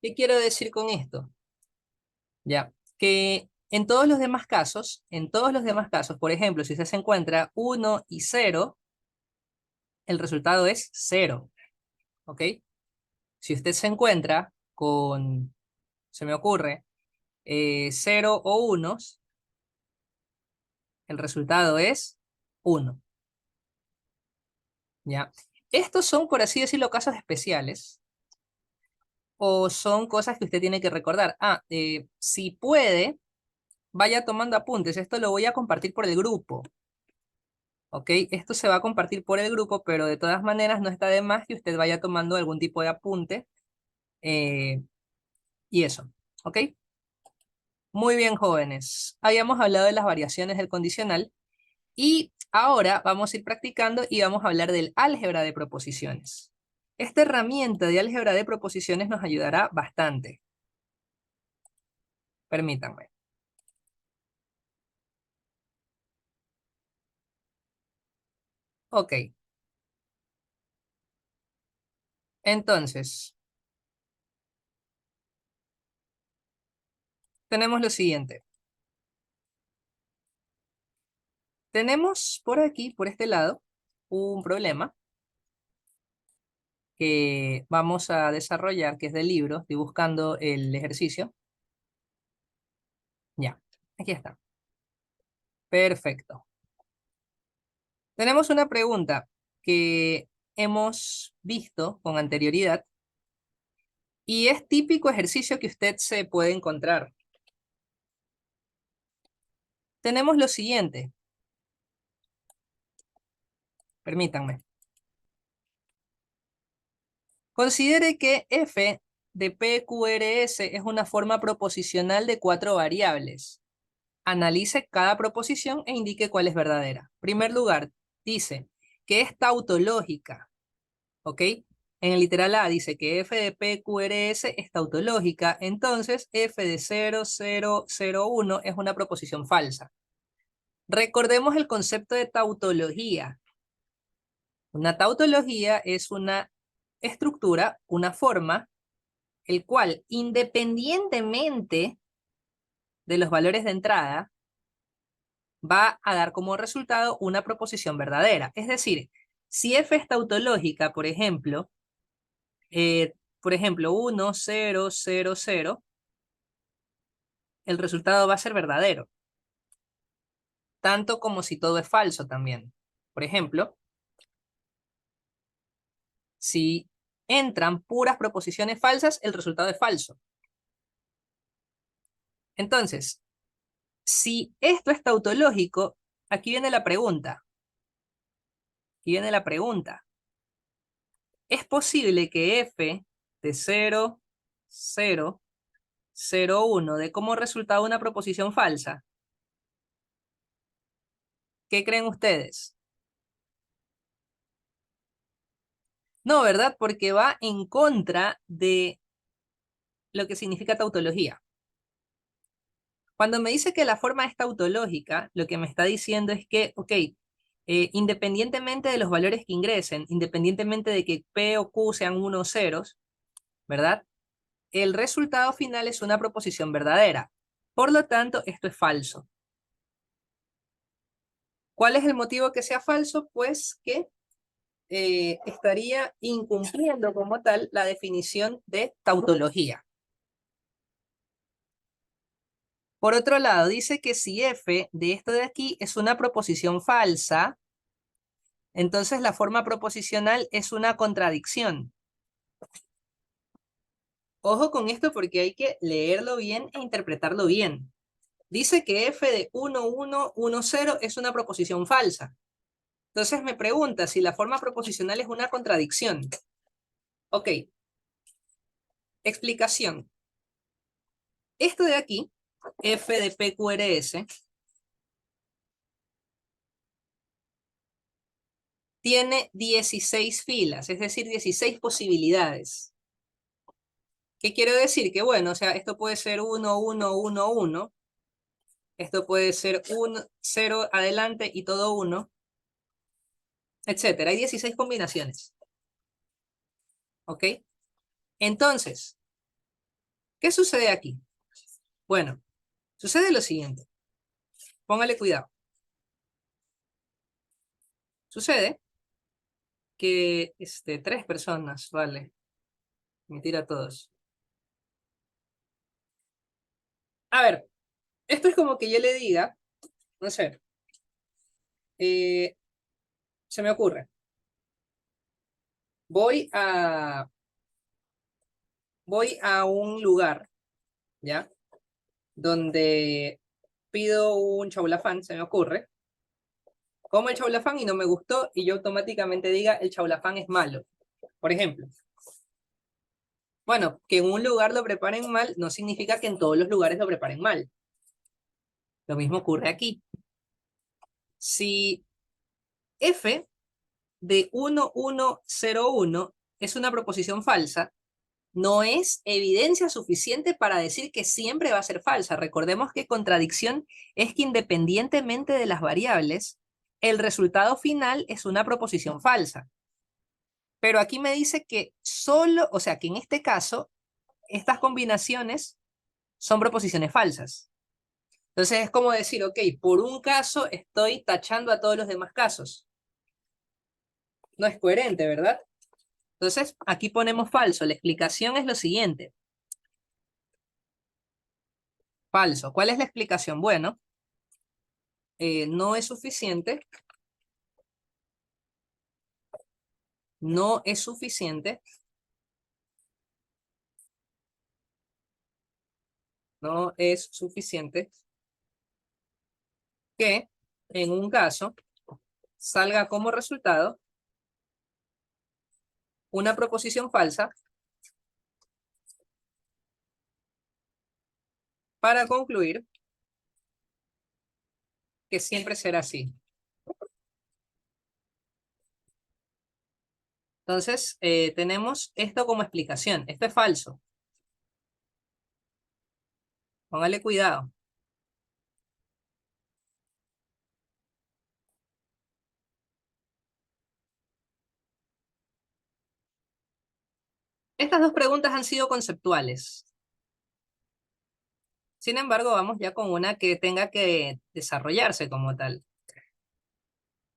¿Qué quiero decir con esto? Ya, que en todos los demás casos, por ejemplo, si usted se encuentra 1 y 0, el resultado es 0, ¿ok? Si usted se encuentra con, se me ocurre, 0 o unos, el resultado es 1, ¿ya? Estos son, por así decirlo, casos especiales, o son cosas que usted tiene que recordar. Si puede, vaya tomando apuntes. Esto lo voy a compartir por el grupo. ¿Ok? Esto se va a compartir por el grupo, pero de todas maneras no está de más que usted vaya tomando algún tipo de apunte. eh, y eso. ¿Ok? Muy bien, jóvenes. Habíamos hablado de las variaciones del condicional y ahora vamos a ir practicando y vamos a hablar del álgebra de proposiciones. Esta herramienta de álgebra de proposiciones nos ayudará bastante. Permítanme. Ok. Entonces, tenemos lo siguiente. Tenemos por aquí, por este lado, un problema que vamos a desarrollar, que es del libro. Estoy buscando el ejercicio. Ya, aquí está. Perfecto. Tenemos una pregunta que hemos visto con anterioridad y es típico ejercicio que usted se puede encontrar. Tenemos lo siguiente. Permítanme. Considere que f de PQRS es una forma proposicional de 4 variables. Analice cada proposición e indique cuál es verdadera. En primer lugar, dice que es tautológica, ¿ok? En el literal A dice que f de PQRS es tautológica, entonces f de 0, 0, 0, 1 es una proposición falsa. Recordemos el concepto de tautología. Una tautología es una estructura, una forma, el cual independientemente de los valores de entrada, va a dar como resultado una proposición verdadera. Es decir, si f es tautológica, por ejemplo 1, 0, 0, 0, el resultado va a ser verdadero. Tanto como si todo es falso también. Por ejemplo, si entran puras proposiciones falsas, el resultado es falso. Entonces, si esto es tautológico, aquí viene la pregunta. Aquí viene la pregunta. ¿Es posible que f de 0, 0, 0, 1 dé como resultado una proposición falsa? ¿Qué creen ustedes? No, ¿verdad? Porque va en contra de lo que significa tautología. Cuando me dice que la forma es tautológica, lo que me está diciendo es que, ok, independientemente de los valores que ingresen, independientemente de que P o Q sean unos o ceros, ¿verdad? El resultado final es una proposición verdadera. Por lo tanto, esto es falso. ¿Cuál es el motivo que sea falso? Pues que estaría incumpliendo como tal la definición de tautología. Por otro lado, dice que si f de esto de aquí es una proposición falsa, entonces la forma proposicional es una contradicción. Ojo con esto porque hay que leerlo bien e interpretarlo bien. Dice que f de 1, 1, 1, 0 es una proposición falsa. Entonces me pregunta si la forma proposicional es una contradicción. Ok. Explicación. Esto de aquí, f de PQRS, tiene 16 filas, es decir, 16 posibilidades. ¿Qué quiero decir? Que bueno, o sea, esto puede ser 1, 1, 1, 1. Esto puede ser 1, 0 adelante y todo 1, etcétera. Hay 16 combinaciones. ¿Ok? Entonces, ¿Qué sucede aquí? Bueno, sucede lo siguiente. Póngale cuidado. Sucede que tres personas, vale, me tira a todos. A ver, esto es como que yo le diga, no sé, eh, se me ocurre, voy a, voy a un lugar, ¿ya? Donde pido un chaulafán, se me ocurre, como el chaulafán y no me gustó, y yo automáticamente diga el chaulafán es malo. Por ejemplo, bueno, que en un lugar lo preparen mal no significa que en todos los lugares lo preparen mal. Lo mismo ocurre aquí. Si f de 1101 es una proposición falsa, no es evidencia suficiente para decir que siempre va a ser falsa. Recordemos que contradicción es que independientemente de las variables, el resultado final es una proposición falsa. Pero aquí me dice que solo, o sea, que en este caso, estas combinaciones son proposiciones falsas. Entonces es como decir, ok, por un caso estoy tachando a todos los demás casos. No es coherente, ¿verdad? Entonces aquí ponemos falso. La explicación es lo siguiente. Falso. ¿Cuál es la explicación? Bueno, no es suficiente. No es suficiente. No es suficiente que en un caso salga como resultado una proposición falsa para concluir que siempre será así. Entonces, tenemos esto como explicación. Esto es falso. Póngale cuidado. Estas dos preguntas han sido conceptuales. Sin embargo, vamos ya con una que tenga que desarrollarse como tal.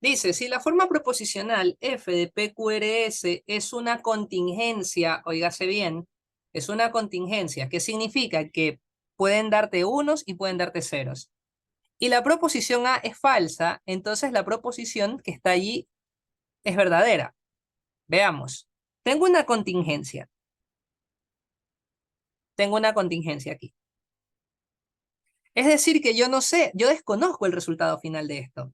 Dice, si la forma proposicional f de PQRS es una contingencia, óigase bien, es una contingencia, que significa que pueden darte unos y pueden darte ceros. Y la proposición A es falsa, entonces la proposición que está allí es verdadera. Veamos, tengo una contingencia. Tengo una contingencia aquí. Es decir, que yo no sé, yo desconozco el resultado final de esto.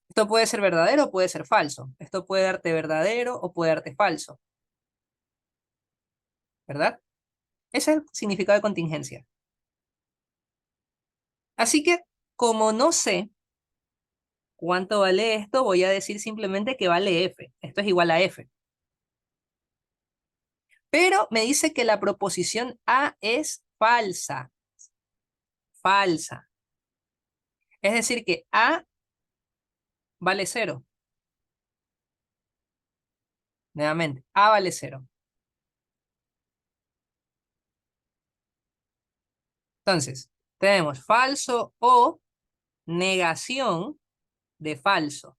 Esto puede ser verdadero o puede ser falso. Esto puede darte verdadero o puede darte falso. ¿Verdad? Ese es el significado de contingencia. Así que, como no sé cuánto vale esto, voy a decir simplemente que vale f. Esto es igual a f. Pero me dice que la proposición A es falsa. Falsa. Es decir, que A vale cero. Nuevamente, A vale cero. Entonces, tenemos falso o negación de falso.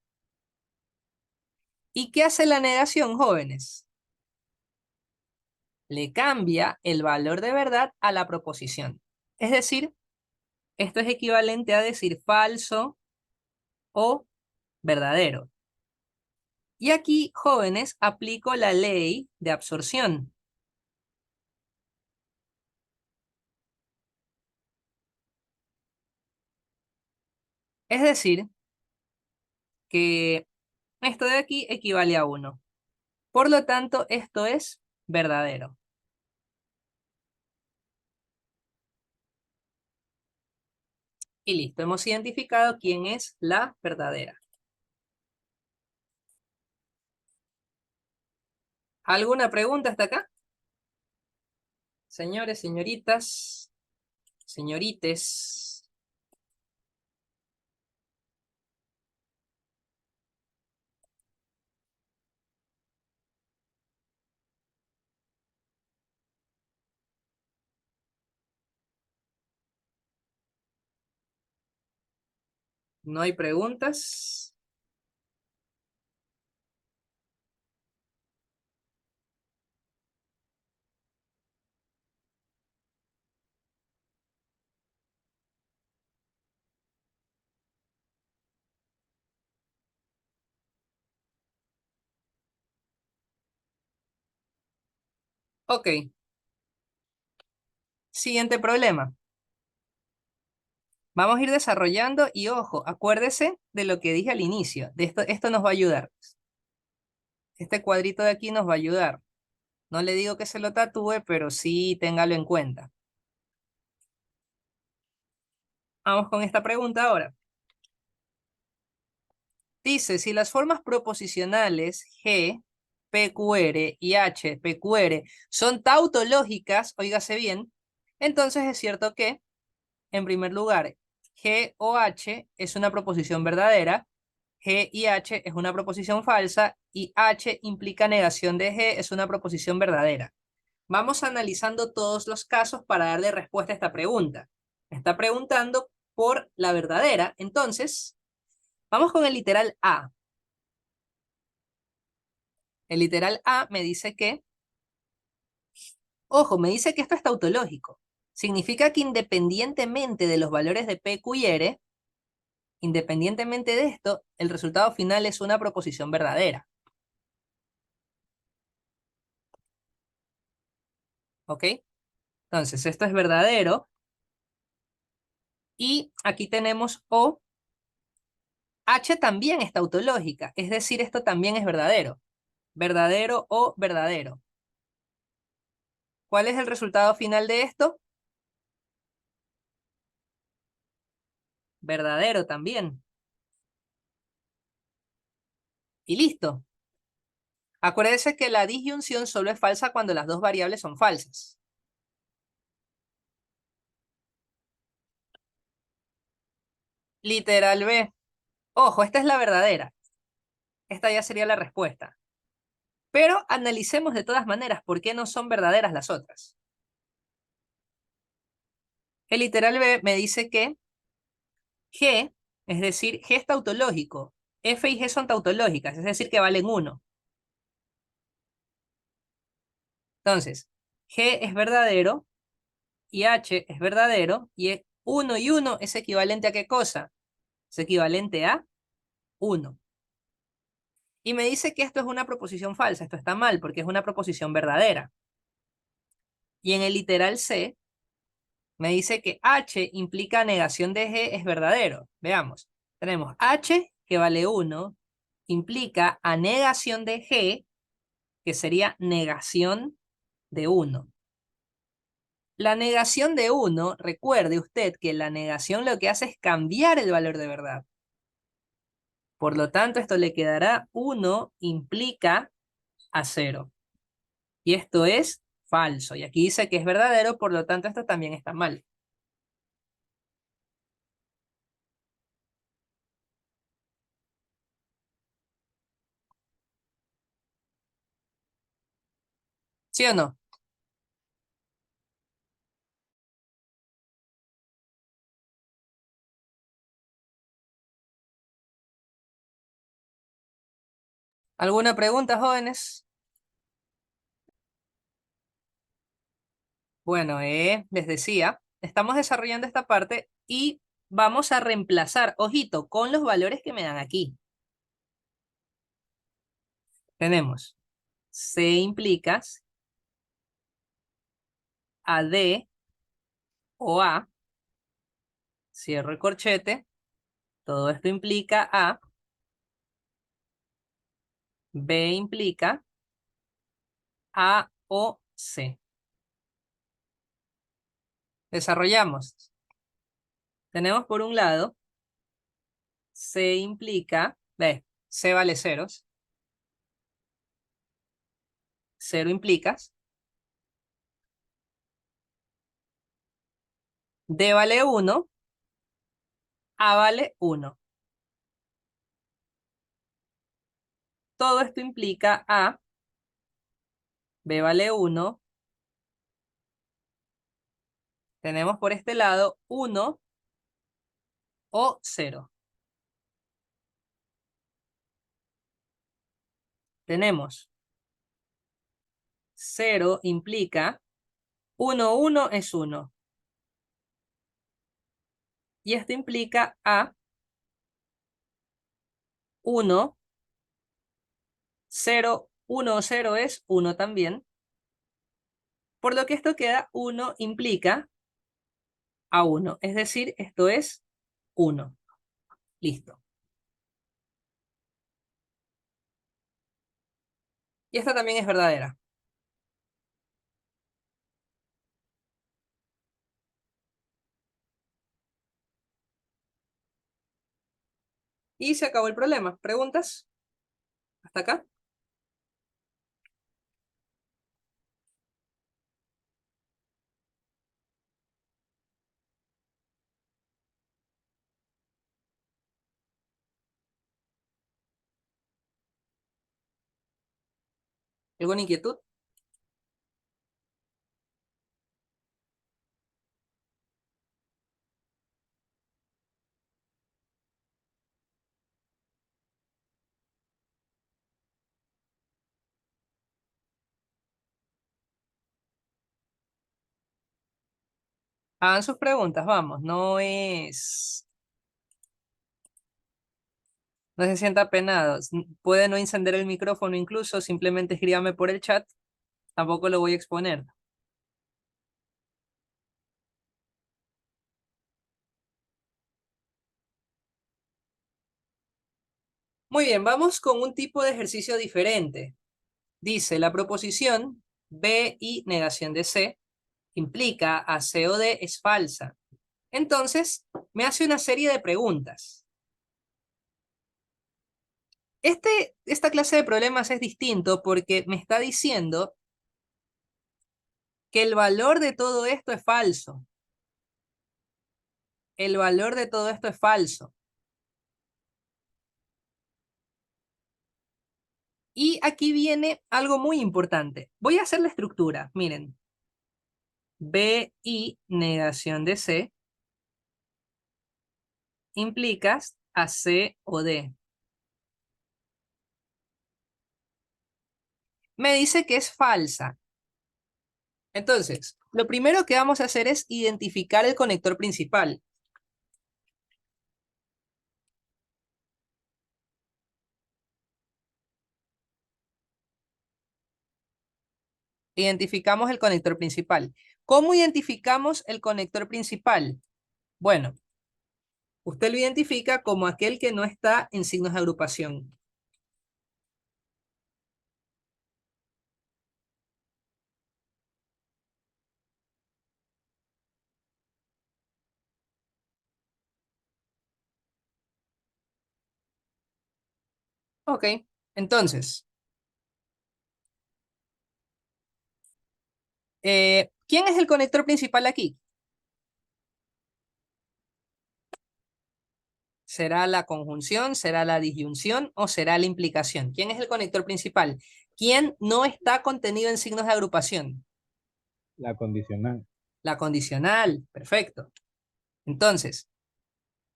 ¿Y qué hace la negación, jóvenes? Le cambia el valor de verdad a la proposición. Es decir, esto es equivalente a decir falso o verdadero. Y aquí, jóvenes, aplico la ley de absorción. Es decir, que esto de aquí equivale a 1. Por lo tanto, esto es verdadero. Y listo, hemos identificado quién es la verdadera. ¿Alguna pregunta hasta acá? Señores, señoritas, señorites. No hay preguntas. Ok, siguiente problema. Vamos a ir desarrollando y ojo, acuérdese de lo que dije al inicio. De esto nos va a ayudar. Este cuadrito de aquí nos va a ayudar. No le digo que se lo tatúe, pero sí téngalo en cuenta. Vamos con esta pregunta ahora. Dice, si las formas proposicionales G, PQR y H, PQR son tautológicas, óigase bien, entonces es cierto que, en primer lugar, G o H es una proposición verdadera, G y H es una proposición falsa y H implica negación de G es una proposición verdadera. Vamos analizando todos los casos para darle respuesta a esta pregunta. Me está preguntando por la verdadera, entonces vamos con el literal A. El literal A me dice que, ojo, me dice que esto es tautológico. Significa que independientemente de los valores de P, Q y R, independientemente de esto, el resultado final es una proposición verdadera. ¿Ok? Entonces, esto es verdadero. Y aquí tenemos O. H también es tautológica, es decir, esto también es verdadero. Verdadero o verdadero. ¿Cuál es el resultado final de esto? Verdadero también. Y listo. Acuérdese que la disyunción solo es falsa cuando las dos variables son falsas. Literal B. Ojo, esta es la verdadera. Esta ya sería la respuesta. Pero analicemos de todas maneras por qué no son verdaderas las otras. El literal B me dice que G, es decir, G es tautológico. F y G son tautológicas, es decir, que valen 1. Entonces, G es verdadero y H es verdadero y 1 y 1 es equivalente a ¿qué cosa? Es equivalente a 1. Y me dice que esto es una proposición falsa, esto está mal porque es una proposición verdadera. Y en el literal C me dice que H implica negación de G es verdadero. Veamos, tenemos H que vale 1, implica a negación de G, que sería negación de 1. La negación de 1, recuerde usted que la negación lo que hace es cambiar el valor de verdad. Por lo tanto, esto le quedará 1 implica a 0. Y esto es falso. Y aquí dice que es verdadero, por lo tanto esto también está mal. ¿Sí o no? ¿Alguna pregunta, jóvenes? Bueno, les decía, estamos desarrollando esta parte y vamos a reemplazar, ojito, con los valores que me dan aquí. Tenemos C implica a D o A, cierro el corchete, todo esto implica A, B implica A o C. Desarrollamos. Tenemos por un lado, C implica, ve, C vale ceros, 0 implicas, D vale 1, A vale 1. Todo esto implica A, B vale 1. Tenemos por este lado 1 o 0. tenemos 0 implica 1, 1 es 1. Y esto implica A 1, 0, 1, 0 es 1 también. Por lo que esto queda 1 implica a 1. Es decir, esto es 1. Listo. Y esta también es verdadera. Y se acabó el problema. ¿Preguntas? ¿Hasta acá? ¿Alguna inquietud? Hagan sus preguntas, vamos. No se sienta penados. Puede no encender el micrófono incluso, simplemente escríbame por el chat. Tampoco lo voy a exponer. Muy bien, vamos con un tipo de ejercicio diferente. Dice, la proposición B y negación de C implica a C o D es falsa. Entonces, me hace una serie de preguntas. Esta clase de problemas es distinto porque me está diciendo que el valor de todo esto es falso. El valor de todo esto es falso. Y aquí viene algo muy importante. Voy a hacer la estructura. Miren. B y negación de C implicas a C o D. Me dice que es falsa. Entonces, lo primero que vamos a hacer es identificar el conector principal. Identificamos el conector principal. ¿Cómo identificamos el conector principal? Bueno, usted lo identifica como aquel que no está en signos de agrupación. Ok, entonces, ¿quién es el conector principal aquí? ¿Será la conjunción, será la disyunción o será la implicación? ¿Quién es el conector principal? ¿Quién no está contenido en signos de agrupación? La condicional. La condicional, perfecto. Entonces,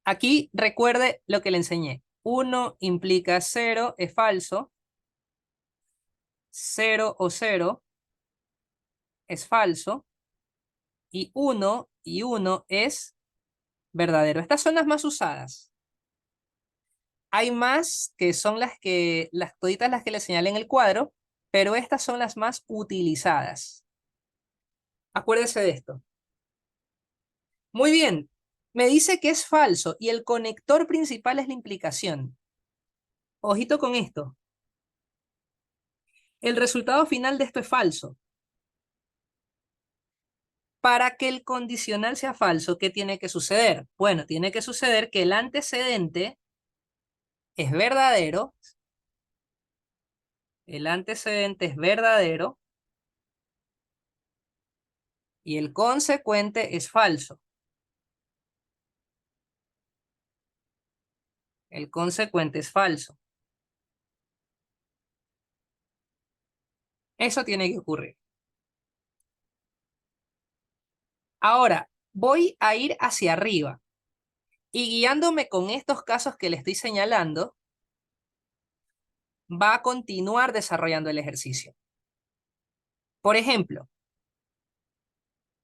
aquí recuerde lo que le enseñé. 1 implica 0, es falso. 0 o 0 es falso. Y 1 es verdadero. Estas son las más usadas. Hay más que son las toditas las que le señalé en el cuadro, pero estas son las más utilizadas. Acuérdese de esto. Muy bien. Me dice que es falso y el conector principal es la implicación. Ojito con esto. El resultado final de esto es falso. Para que el condicional sea falso, ¿qué tiene que suceder? Bueno, tiene que suceder que el antecedente es verdadero, el antecedente es verdadero y el consecuente es falso. El consecuente es falso. Eso tiene que ocurrir. Ahora, voy a ir hacia arriba y guiándome con estos casos que le estoy señalando, va a continuar desarrollando el ejercicio. Por ejemplo,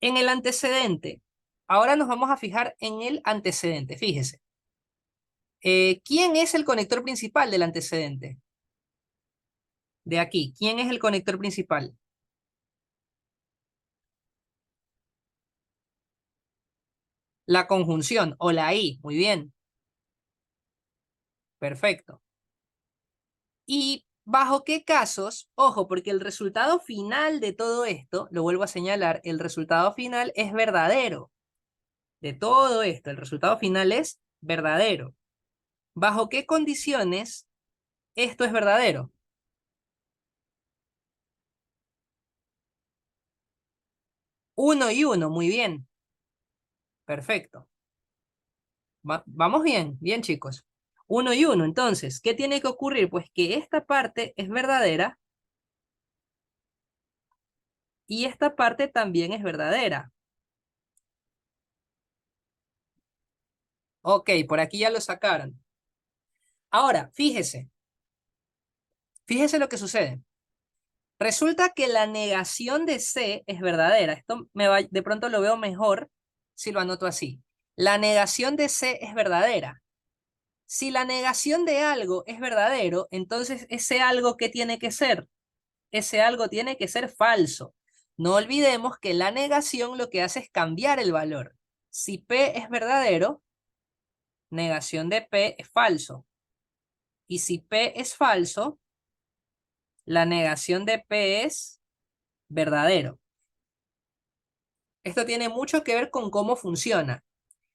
en el antecedente, ahora nos vamos a fijar en el antecedente, fíjese. ¿Quién es el conector principal del antecedente? De aquí, ¿quién es el conector principal? La conjunción o la I, muy bien, perfecto. ¿Y bajo qué casos? Ojo, porque el resultado final de todo esto, lo vuelvo a señalar, el resultado final es verdadero. De todo esto, el resultado final es verdadero. ¿Bajo qué condiciones esto es verdadero? Uno y uno, muy bien, perfecto. Vamos bien, bien chicos. Uno y uno, entonces, ¿qué tiene que ocurrir? Pues que esta parte es verdadera y esta parte también es verdadera. Ok, por aquí ya lo sacaron. Ahora, fíjese lo que sucede. Resulta que la negación de C es verdadera. Esto de pronto lo veo mejor si lo anoto así. La negación de C es verdadera. Si la negación de algo es verdadero, entonces ese algo, ¿qué tiene que ser? Ese algo tiene que ser falso. No olvidemos que la negación lo que hace es cambiar el valor. Si P es verdadero, negación de P es falso. Y si P es falso, la negación de P es verdadero. Esto tiene mucho que ver con cómo funciona.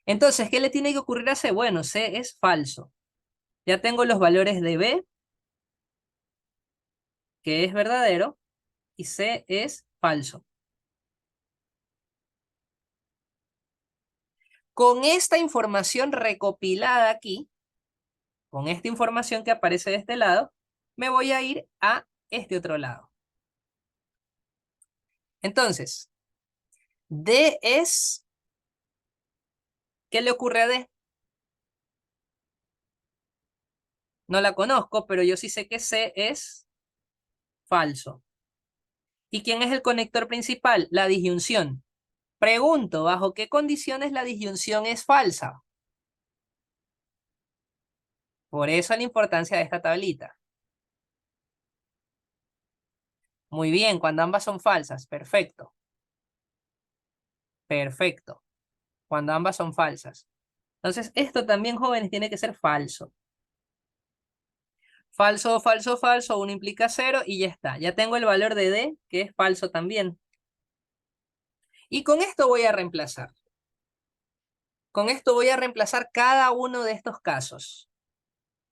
Entonces, ¿qué le tiene que ocurrir a C? Bueno, C es falso. Ya tengo los valores de B, que es verdadero, y C es falso. Con esta información recopilada aquí, con esta información que aparece de este lado, me voy a ir a este otro lado. Entonces, D es... ¿Qué le ocurre a D? No la conozco, pero yo sí sé que C es falso. ¿Y quién es el conector principal? La disyunción. Pregunto, ¿bajo qué condiciones la disyunción es falsa? Por eso la importancia de esta tablita. Muy bien, cuando ambas son falsas. Perfecto. Perfecto. Cuando ambas son falsas. Entonces, esto también, jóvenes, tiene que ser falso. Falso, falso, falso. Uno implica cero y ya está. Ya tengo el valor de D, que es falso también. Y con esto voy a reemplazar. Con esto voy a reemplazar cada uno de estos casos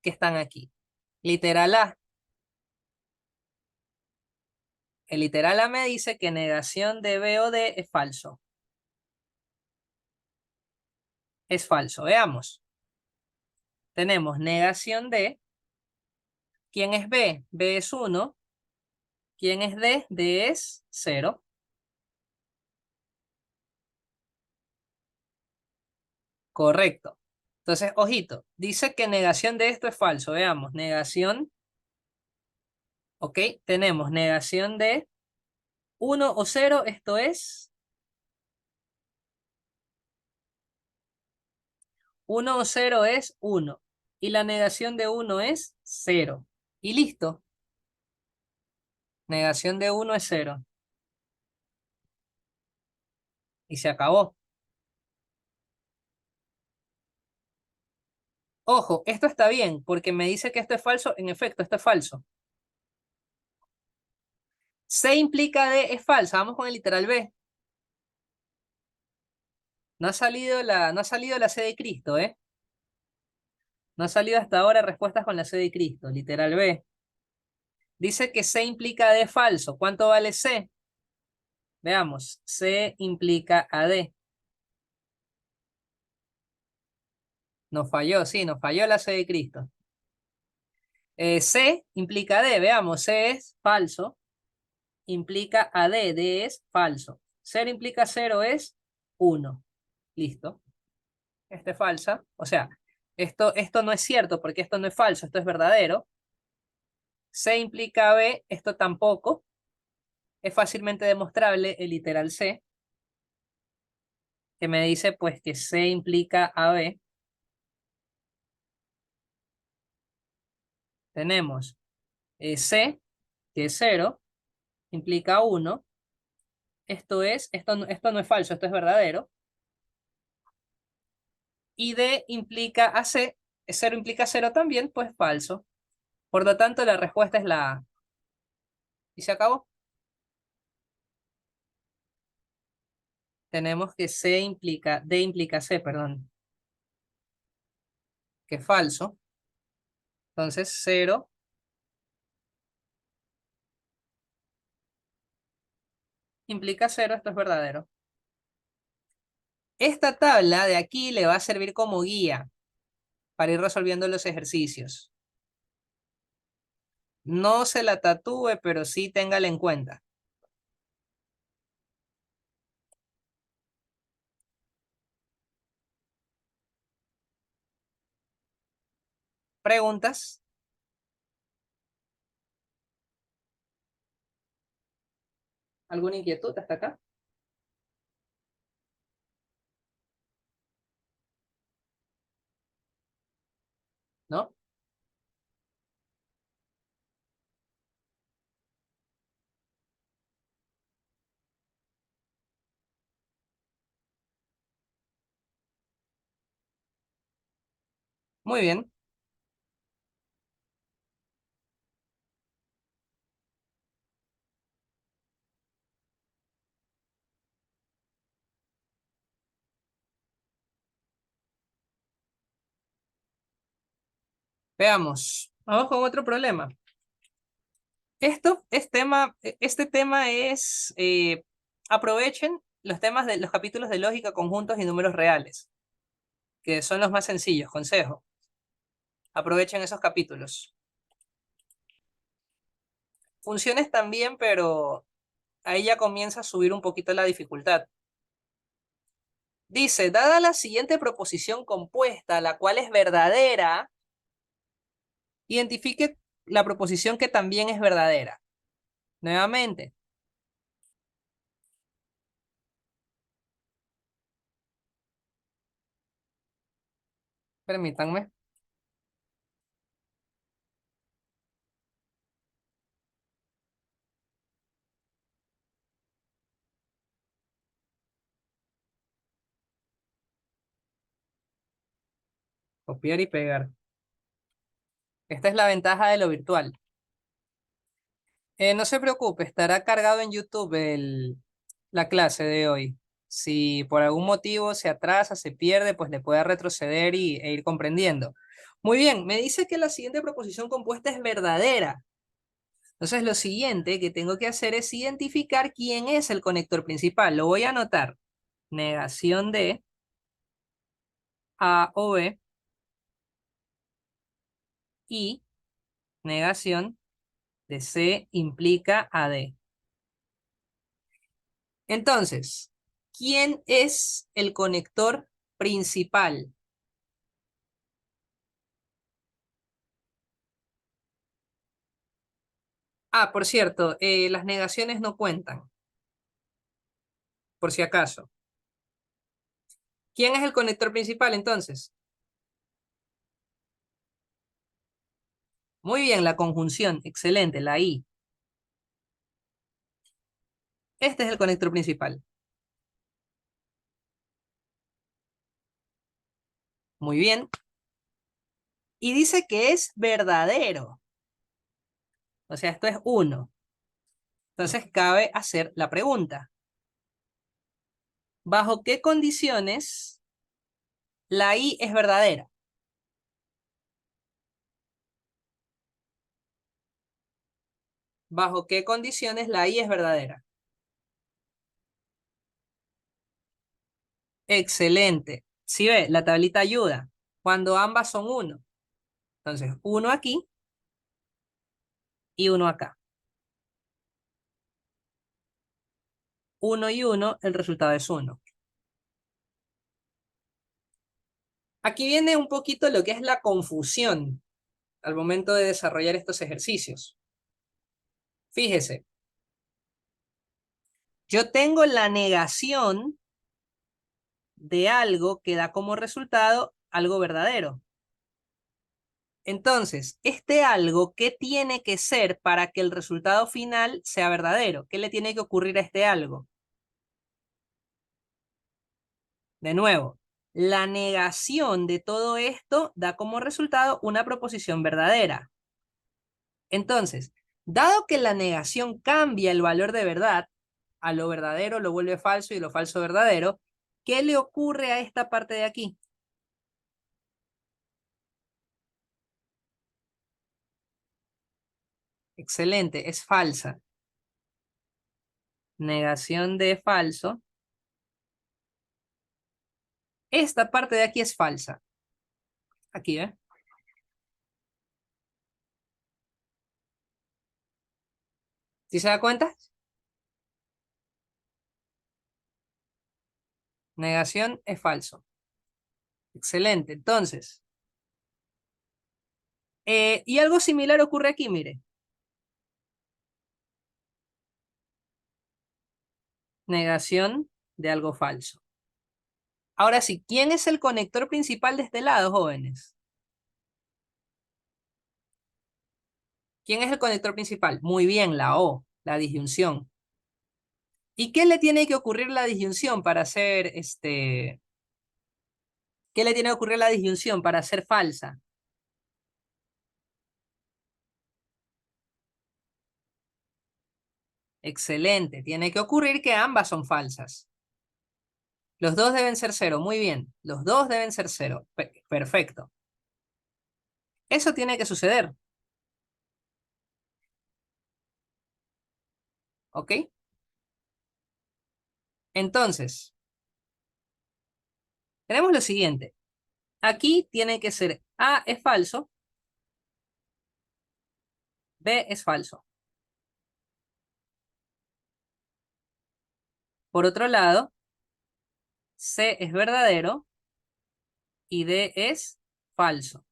que están aquí. Literal A. El literal A me dice que negación de B o D es falso. Es falso. Veamos. Tenemos negación de. ¿Quién es B? B es 1. ¿Quién es D? D es 0. Correcto. Entonces, ojito. Dice que negación de esto es falso. Veamos. Negación. Ok. Tenemos negación de 1 o 0. Esto es 1 o 0 es 1. Y la negación de 1 es 0. Y listo. Negación de 1 es 0. Y se acabó. Ojo, esto está bien, porque me dice que esto es falso. En efecto, esto es falso. C implica D es falsa. Vamos con el literal B. No ha salido la C de Cristo, ¿eh? No ha salido hasta ahora respuestas con la C de Cristo. Literal B. Dice que C implica D falso. ¿Cuánto vale C? Veamos. C implica a D. Nos falló, sí, nos falló la C de Cristo. C implica D. Veamos. C es falso. Implica a D. D es falso. 0 implica 0 es 1. Listo. Este es falsa. O sea, esto no es cierto porque esto no es falso. Esto es verdadero. C implica B, esto tampoco. Es fácilmente demostrable el literal C, que me dice pues que C implica AB. Tenemos C, que es 0, implica 1. Esto no es falso, esto es verdadero. Y D implica a C, 0 implica 0 también, pues falso. Por lo tanto, la respuesta es la A. ¿Y se acabó? Tenemos que D implica C, perdón, que es falso. Entonces, 0 implica 0, esto es verdadero. Esta tabla de aquí le va a servir como guía para ir resolviendo los ejercicios. No se la tatúe, pero sí téngala en cuenta. ¿Preguntas? ¿Alguna inquietud hasta acá? ¿No? Muy bien. Veamos. Vamos con otro problema. Este tema es, aprovechen los temas de los capítulos de lógica, conjuntos y números reales, que son los más sencillos, consejo. Aprovechen esos capítulos. Funciones también, pero ahí ya comienza a subir un poquito la dificultad. Dice, dada la siguiente proposición compuesta, la cual es verdadera, identifique la proposición que también es verdadera. Nuevamente, permítanme copiar y pegar. Esta es la ventaja de lo virtual. No se preocupe, estará cargado en YouTube la clase de hoy. Si por algún motivo se atrasa, se pierde, pues le pueda retroceder e ir comprendiendo. Muy bien, me dice que la siguiente proposición compuesta es verdadera. Entonces lo siguiente que tengo que hacer es identificar quién es el conector principal. Lo voy a anotar. Negación de A o B y negación de C implica a D. Entonces, ¿quién es el conector principal? Ah, por cierto, las negaciones no cuentan, por si acaso. ¿Quién es el conector principal entonces? Muy bien, la conjunción, excelente, la I. Este es el conector principal. Muy bien. Y dice que es verdadero. O sea, esto es 1. Entonces cabe hacer la pregunta. ¿Bajo qué condiciones la I es verdadera? ¿Bajo qué condiciones la I es verdadera? Excelente. Si ve, la tablita ayuda. Cuando ambas son 1. Entonces, 1 aquí y 1 acá. 1 y 1, el resultado es 1. Aquí viene un poquito lo que es la confusión al momento de desarrollar estos ejercicios. Fíjese, yo tengo la negación de algo que da como resultado algo verdadero. Entonces, este algo, ¿qué tiene que ser para que el resultado final sea verdadero? ¿Qué le tiene que ocurrir a este algo? De nuevo, la negación de todo esto da como resultado una proposición verdadera. Entonces, dado que la negación cambia el valor de verdad, a lo verdadero lo vuelve falso y lo falso verdadero, ¿qué le ocurre a esta parte de aquí? Excelente, es falsa. Negación de falso. Esta parte de aquí es falsa. Aquí, ¿eh? ¿Sí se da cuenta? Negación es falso. Excelente. Entonces, y algo similar ocurre aquí, mire. Negación de algo falso. Ahora sí, ¿quién es el conector principal de este lado, jóvenes? ¿Quién es el conector principal? Muy bien, la O, la disyunción. ¿Y qué le tiene que ocurrir a la disyunción para hacer qué le tiene que ocurrir a la disyunción para ser falsa? Excelente, tiene que ocurrir que ambas son falsas. Los dos deben ser cero, muy bien. Los dos deben ser cero. Perfecto. Eso tiene que suceder, ¿ok? Entonces, tenemos lo siguiente. Aquí tiene que ser A es falso, B es falso. Por otro lado, C es verdadero y D es falso.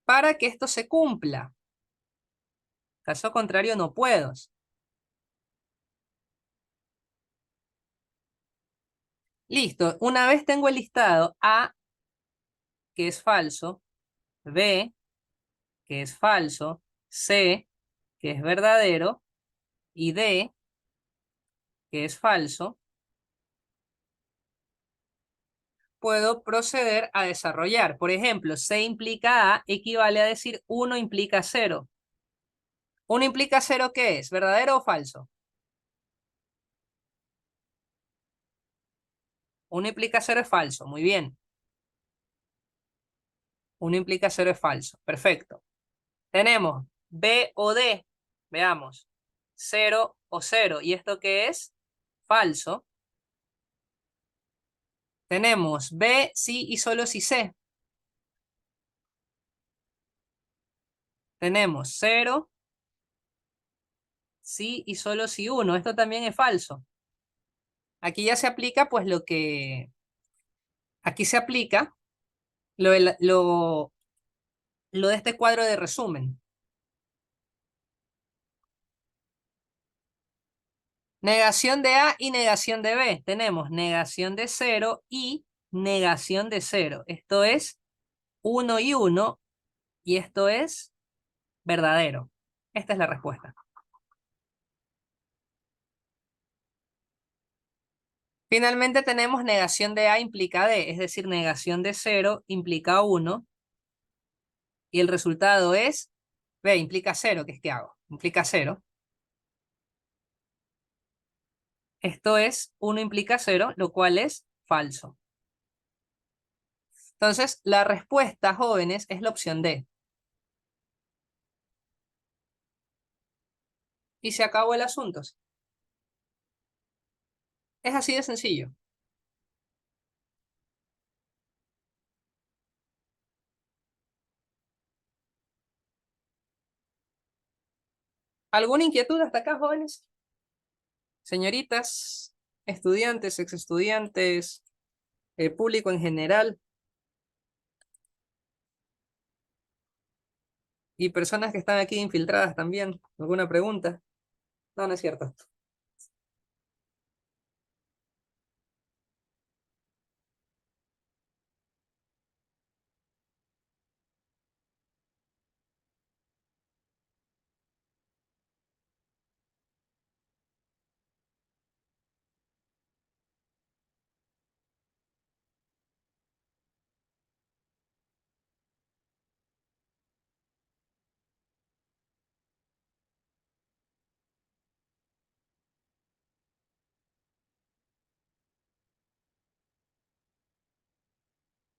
Para que esto se cumpla. Caso contrario, no puedo. Listo. Una vez tengo el listado A, que es falso, B, que es falso, C, que es verdadero, y D, que es falso, puedo proceder a desarrollar. Por ejemplo, C implica A equivale a decir 1 implica 0. 1 implica 0, ¿qué es? ¿Verdadero o falso? 1 implica 0 es falso. Muy bien. 1 implica 0 es falso. Perfecto. Tenemos B o D. Veamos. 0 o 0. ¿Y esto qué es? Falso. Tenemos B, sí y solo si C. Tenemos 0, sí y solo si 1. Esto también es falso. Aquí ya se aplica pues lo que... Aquí se aplica lo de este cuadro de resumen. Negación de A y negación de B. Tenemos negación de 0 y negación de 0. Esto es 1 y 1 y esto es verdadero. Esta es la respuesta. Finalmente tenemos negación de A implica D, es decir, negación de 0 implica 1 y el resultado es B implica 0, ¿qué es que hago? Implica 0. Esto es 1 implica 0, lo cual es falso. Entonces, la respuesta, jóvenes, es la opción D. Y se acabó el asunto. Es así de sencillo. ¿Alguna inquietud hasta acá, jóvenes? Señoritas, estudiantes, exestudiantes, el público en general. Y personas que están aquí infiltradas también. ¿Alguna pregunta? No, no es cierto.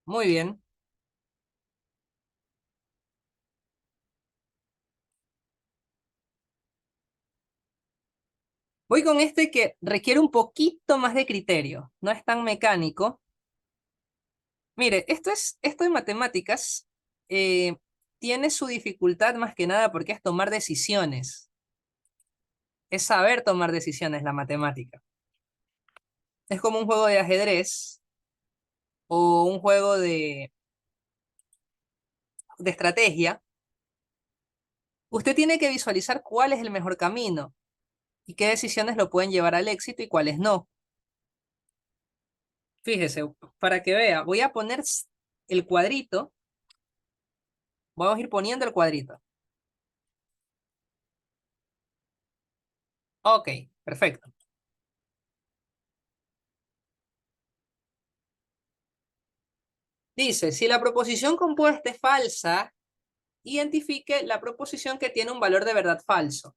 Muy bien. Voy con este que requiere un poquito más de criterio. No es tan mecánico. Mire, esto de matemáticas tiene su dificultad más que nada porque es tomar decisiones. Es saber tomar decisiones la matemática. Es como un juego de ajedrez o un juego de estrategia. Usted tiene que visualizar cuál es el mejor camino y qué decisiones lo pueden llevar al éxito y cuáles no. Fíjese, para que vea, voy a poner el cuadrito. Vamos a ir poniendo el cuadrito. Ok, perfecto. Dice, si la proposición compuesta es falsa, identifique la proposición que tiene un valor de verdad falso.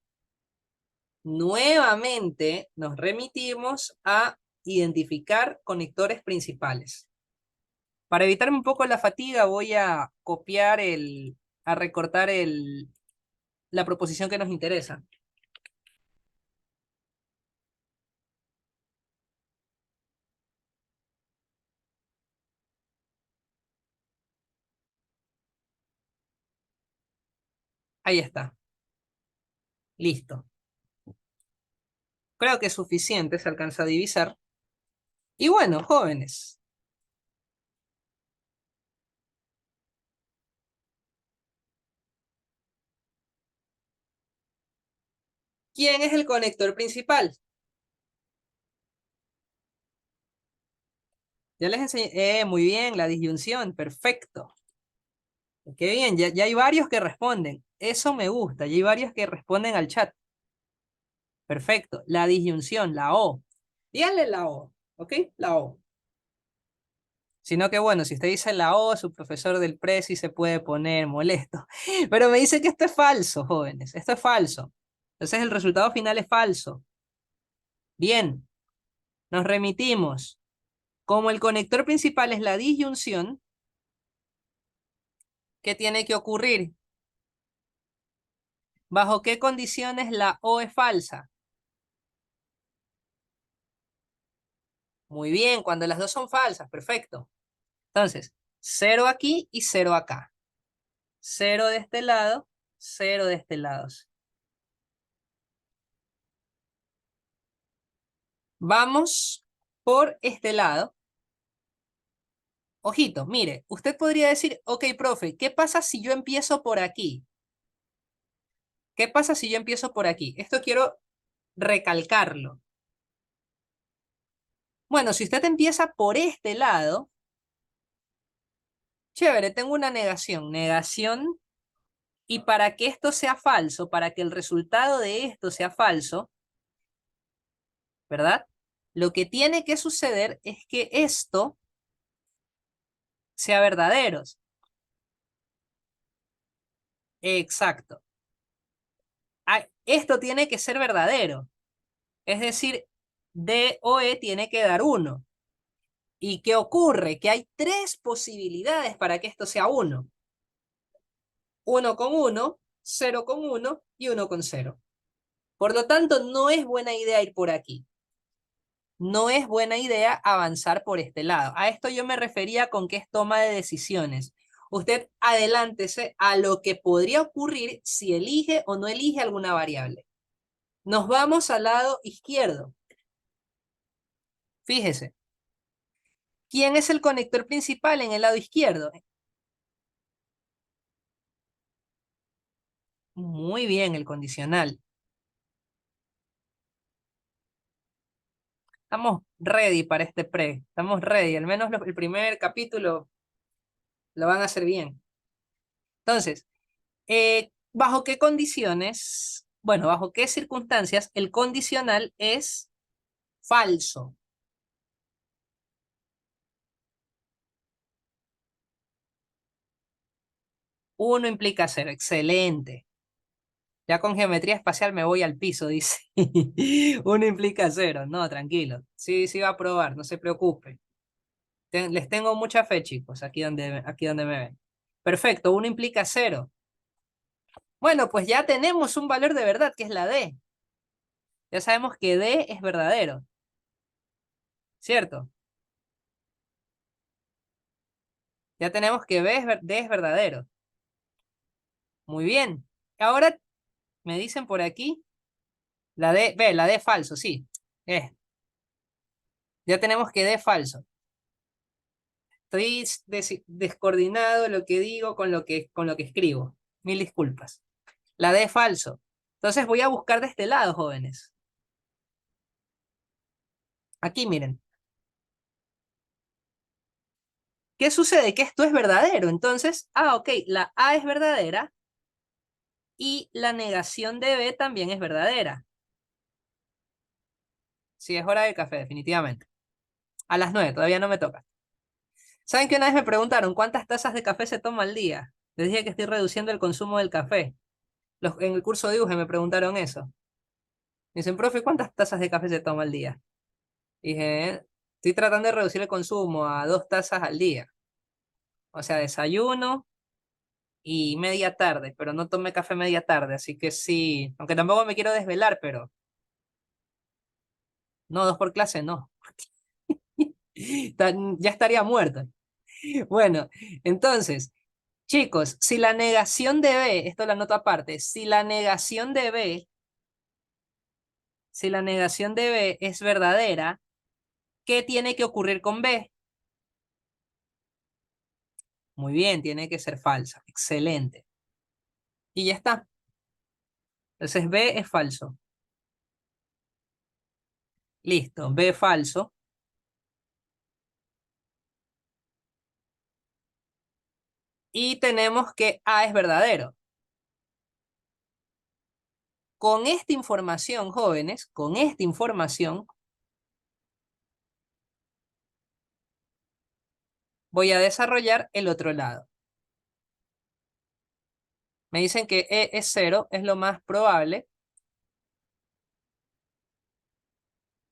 Nuevamente nos remitimos a identificar conectores principales. Para evitarme un poco la fatiga, voy a copiar a recortar la proposición que nos interesa. Ahí está. Listo. Creo que es suficiente, se alcanza a divisar. Y bueno, jóvenes, ¿quién es el conector principal? Ya les enseñé. Muy bien, la disyunción, perfecto. Qué bien, ya hay varios que responden. Eso me gusta, ya hay varios que responden al chat. Perfecto. La disyunción, la O. Díganle la O, ¿ok? La O. Sino que bueno, si usted dice la O, su profesor del Prezi se puede poner molesto. Pero me dice que esto es falso, jóvenes. Esto es falso. Entonces el resultado final es falso. Bien, nos remitimos. Como el conector principal es la disyunción, ¿qué tiene que ocurrir? ¿Bajo qué condiciones la O es falsa? Muy bien, cuando las dos son falsas, perfecto. Entonces, cero aquí y cero acá. Cero de este lado, cero de este lado. Vamos por este lado. Ojito, mire, usted podría decir, ok, profe, ¿qué pasa si yo empiezo por aquí? ¿Qué pasa si yo empiezo por aquí? Esto quiero recalcarlo. Bueno, si usted empieza por este lado, chévere, tengo una negación. Negación. Y para que esto sea falso, para que el resultado de esto sea falso, ¿verdad? Lo que tiene que suceder es que esto sea verdadero. Exacto. Esto tiene que ser verdadero. Es decir, D o E tiene que dar 1. ¿Y qué ocurre? Que hay tres posibilidades para que esto sea 1. 1 con 1, 0 con 1 y 1 con 0. Por lo tanto, no es buena idea ir por aquí. No es buena idea avanzar por este lado. A esto yo me refería con que es toma de decisiones. Usted adelántese a lo que podría ocurrir si elige o no elige alguna variable. Nos vamos al lado izquierdo. Fíjese, ¿quién es el conector principal en el lado izquierdo? Muy bien, el condicional. Estamos ready para este pre. Estamos ready. Al menos el primer capítulo lo van a hacer bien. Entonces, ¿bajo qué condiciones? Bueno, ¿bajo qué circunstancias el condicional es falso? Uno implica cero. Excelente. Ya con geometría espacial me voy al piso, dice. Uno implica cero. No, tranquilo. Sí, sí va a probar, no se preocupe. Les tengo mucha fe, chicos, aquí donde me ven. Perfecto, uno implica cero. Bueno, pues ya tenemos un valor de verdad, que es la D. Ya sabemos que D es verdadero, ¿cierto? Ya tenemos que D es verdadero. Muy bien. Ahora me dicen por aquí, la D es falso, sí. Eh, ya tenemos que D es falso. Estoy descoordinado lo que digo con lo que escribo. Mil disculpas. La D es falso. Entonces voy a buscar de este lado, jóvenes. Aquí, miren. ¿Qué sucede? Que esto es verdadero. Entonces, ok, la A es verdadera y la negación de B también es verdadera. Sí, es hora del café, definitivamente. A las 9, todavía no me toca. ¿Saben que una vez me preguntaron cuántas tazas de café se toma al día? Les dije que estoy reduciendo el consumo del café. En el curso de dibuje me preguntaron eso. Me dicen, profe, ¿cuántas tazas de café se toma al día? Dije, estoy tratando de reducir el consumo a 2 tazas al día. O sea, desayuno y media tarde, pero no tomé café media tarde, así que sí, aunque tampoco me quiero desvelar, pero no, 2 por clase, no. Ya estaría muerto. Bueno, entonces, chicos, si la negación de B, esto la noto aparte, si la negación de B es verdadera, ¿qué tiene que ocurrir con B? Muy bien, tiene que ser falsa. Excelente. Y ya está. Entonces B es falso. Listo, B falso. Y tenemos que A es verdadero. Con esta información, jóvenes, con esta información, voy a desarrollar el otro lado. Me dicen que E es 0, es lo más probable.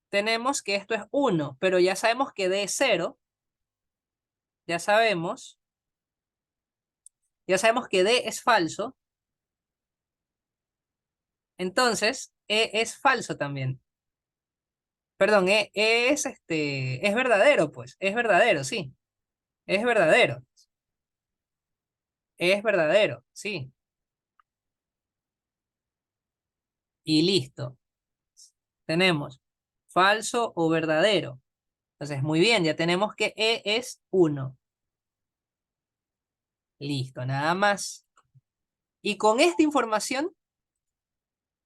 Tenemos que esto es 1, pero ya sabemos que D es 0. Ya sabemos. Ya sabemos que D es falso. Entonces, E es falso también. Perdón, es verdadero, pues. Es verdadero, sí. Es verdadero. Es verdadero, sí. Y listo. Tenemos falso o verdadero. Entonces, muy bien, ya tenemos que E es 1. Listo, nada más. Y con esta información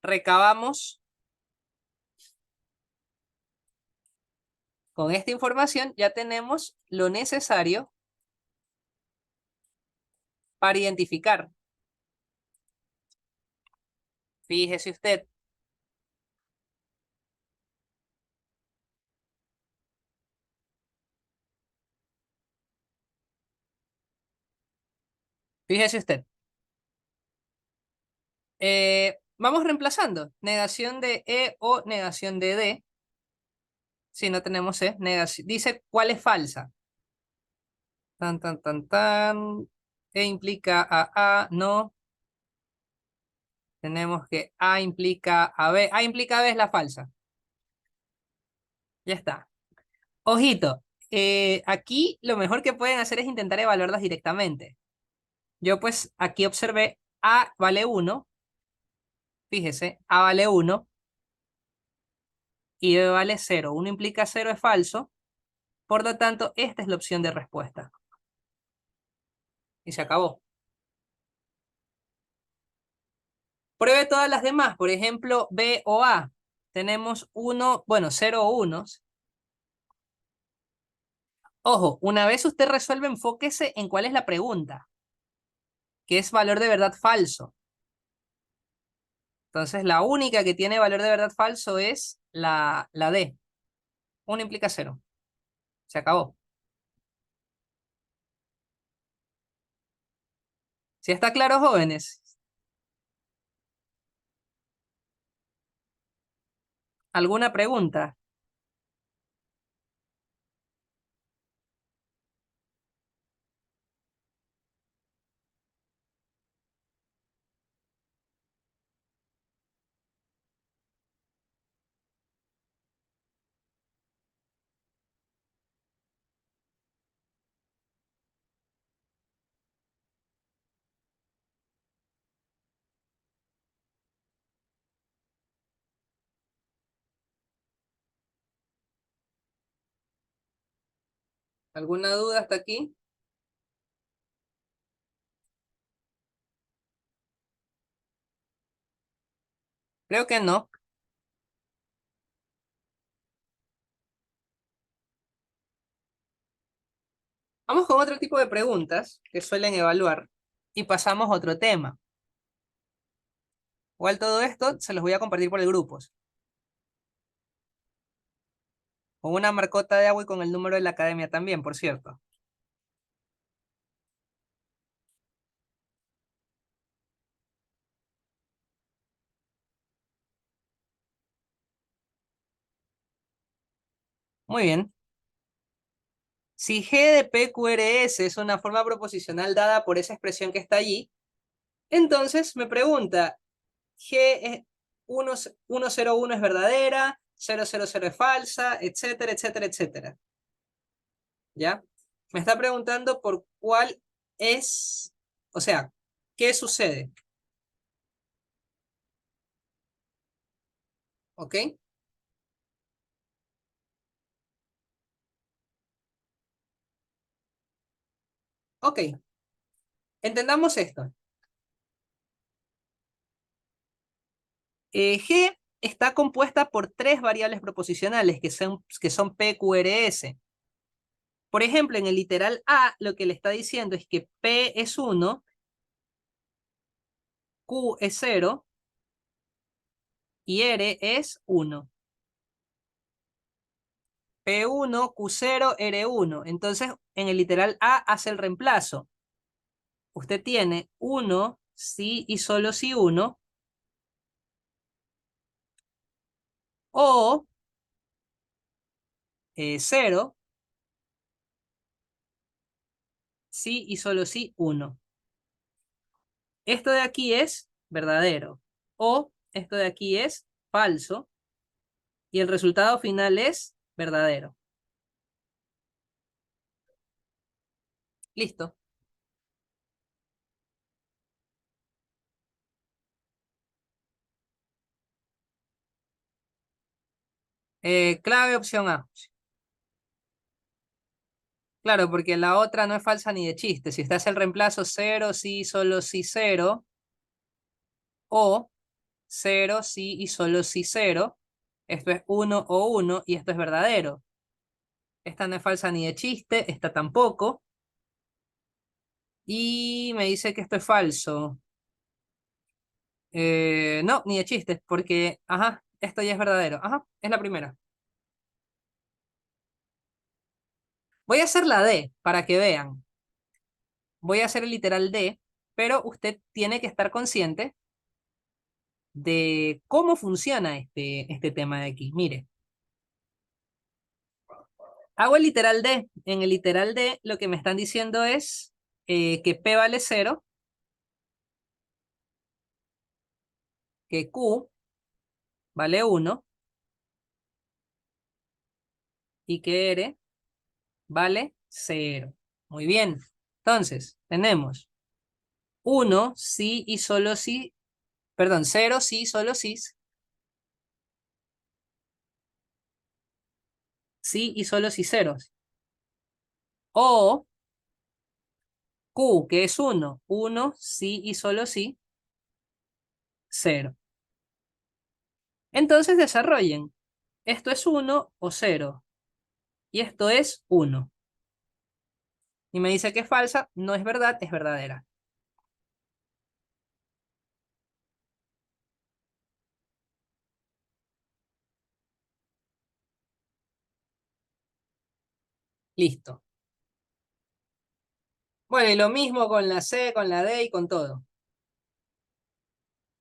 recabamos, con esta información ya tenemos lo necesario para identificar. Fíjese usted. Fíjese usted. Vamos reemplazando. Negación de E o negación de D. Si no tenemos E. Dice cuál es falsa. Tan, tan, tan, tan. E implica a A, no. Tenemos que A implica a B. A implica a B es la falsa. Ya está. Ojito. Aquí lo mejor que pueden hacer es intentar evaluarlas directamente. Yo pues aquí observé A vale 1. Fíjese, A vale 1 y B vale 0. 1 implica 0 es falso. Por lo tanto, esta es la opción de respuesta. Y se acabó. Pruebe todas las demás, por ejemplo, B o A. Tenemos 1, bueno, 0 o 1. Ojo, una vez usted resuelve, enfóquese en cuál es la pregunta, que es valor de verdad falso. Entonces, la única que tiene valor de verdad falso es la D. 1 implica 0. Se acabó. ¿Sí está claro, jóvenes? ¿Alguna pregunta? ¿Alguna duda hasta aquí? Creo que no. Vamos con otro tipo de preguntas que suelen evaluar y pasamos a otro tema. Igual todo esto se los voy a compartir por el grupos. Con una marcota de agua y con el número de la academia también, por cierto. Muy bien. Si G de PQRS es una forma proposicional dada por esa expresión que está allí, entonces me pregunta, G es 101 es verdadera, 000 es falsa, etcétera, etcétera, etcétera. ¿Ya? Me está preguntando por cuál es, o sea, ¿qué sucede? ¿Ok? Ok. Entendamos esto. G está compuesta por tres variables proposicionales que son PQRS. Por ejemplo, en el literal A, lo que le está diciendo es que P es 1, Q es 0 y R es 1. P1, Q0, R1. Entonces, en el literal A hace el reemplazo. Usted tiene 1 si y solo si 1, o 0 si y solo si 1. Esto de aquí es verdadero, o esto de aquí es falso, y el resultado final es verdadero. Listo. Clave opción A. Claro, porque la otra no es falsa ni de chiste. Si usted hace el reemplazo 0 sí, solo sí 0, o 0 sí y solo sí 0, esto es 1 o 1 y esto es verdadero. Esta no es falsa ni de chiste, esta tampoco. Y me dice que esto es falso. No, ni de chistes, porque, ajá, esto ya es verdadero. Ajá, es la primera. Voy a hacer la D para que vean. Voy a hacer el literal D, pero usted tiene que estar consciente de cómo funciona este tema de aquí. Mire, hago el literal D. En el literal D lo que me están diciendo es que P vale 0, que Q vale 1 y que R vale 0. Muy bien. Entonces, tenemos 1 sí y solo sí, perdón, 0 sí, solo sí, sí y solo sí ceros. O Q, que es 1, 1 sí y solo sí, 0. Entonces desarrollen. Esto es 1 o 0. Y esto es 1. Y me dice que es falsa, no es verdad, es verdadera. Listo. Bueno, y lo mismo con la C, con la D y con todo.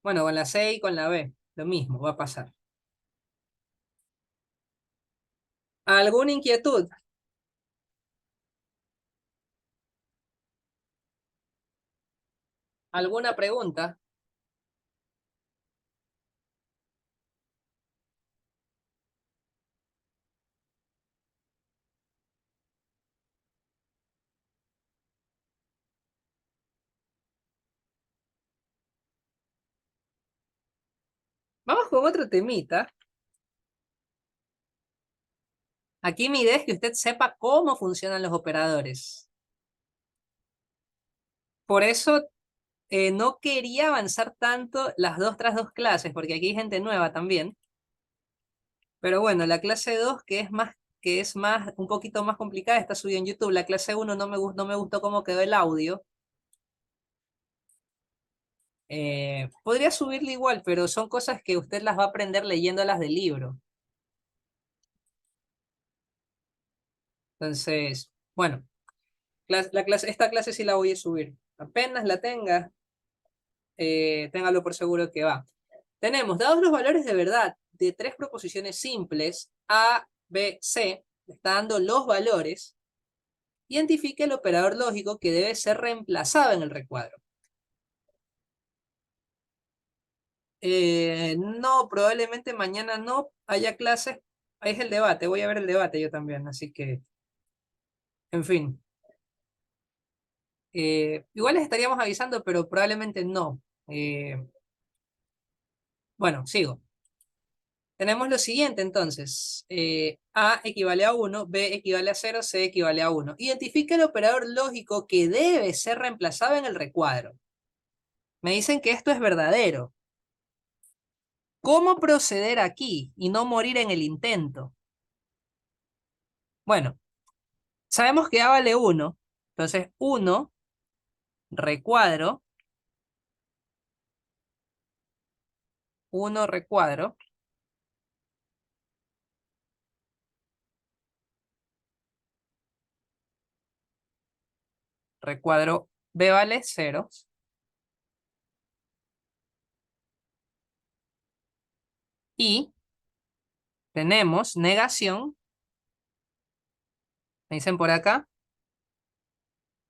Bueno, con la C y con la B. Lo mismo va a pasar. ¿Alguna inquietud? ¿Alguna pregunta? Vamos con otro temita. Aquí mi idea es que usted sepa cómo funcionan los operadores. Por eso no quería avanzar tanto las 2 tras 2 clases, porque aquí hay gente nueva también. Pero bueno, la clase 2 que es más, un poquito más complicada, está subida en YouTube. La clase 1 no me gustó cómo quedó el audio. Podría subirle igual, pero son cosas que usted las va a aprender leyéndolas del libro. Entonces, bueno, esta clase sí la voy a subir. Apenas la tenga, téngalo por seguro que va. Tenemos, dados los valores de verdad de 3 proposiciones simples, A, B, C, está dando los valores, identifique el operador lógico que debe ser reemplazado en el recuadro. No, probablemente mañana no haya clases. Ahí es el debate, voy a ver el debate yo también, así que, en fin. Igual les estaríamos avisando, pero probablemente no. Bueno, sigo. Tenemos lo siguiente entonces. A equivale a 1, B equivale a 0, C equivale a 1. Identifica el operador lógico que debe ser reemplazado en el recuadro. Me dicen que esto es verdadero. ¿Cómo proceder aquí y no morir en el intento? Bueno, sabemos que A vale 1. Entonces 1 recuadro, 1 recuadro, recuadro B vale 0. Y tenemos negación, me dicen por acá,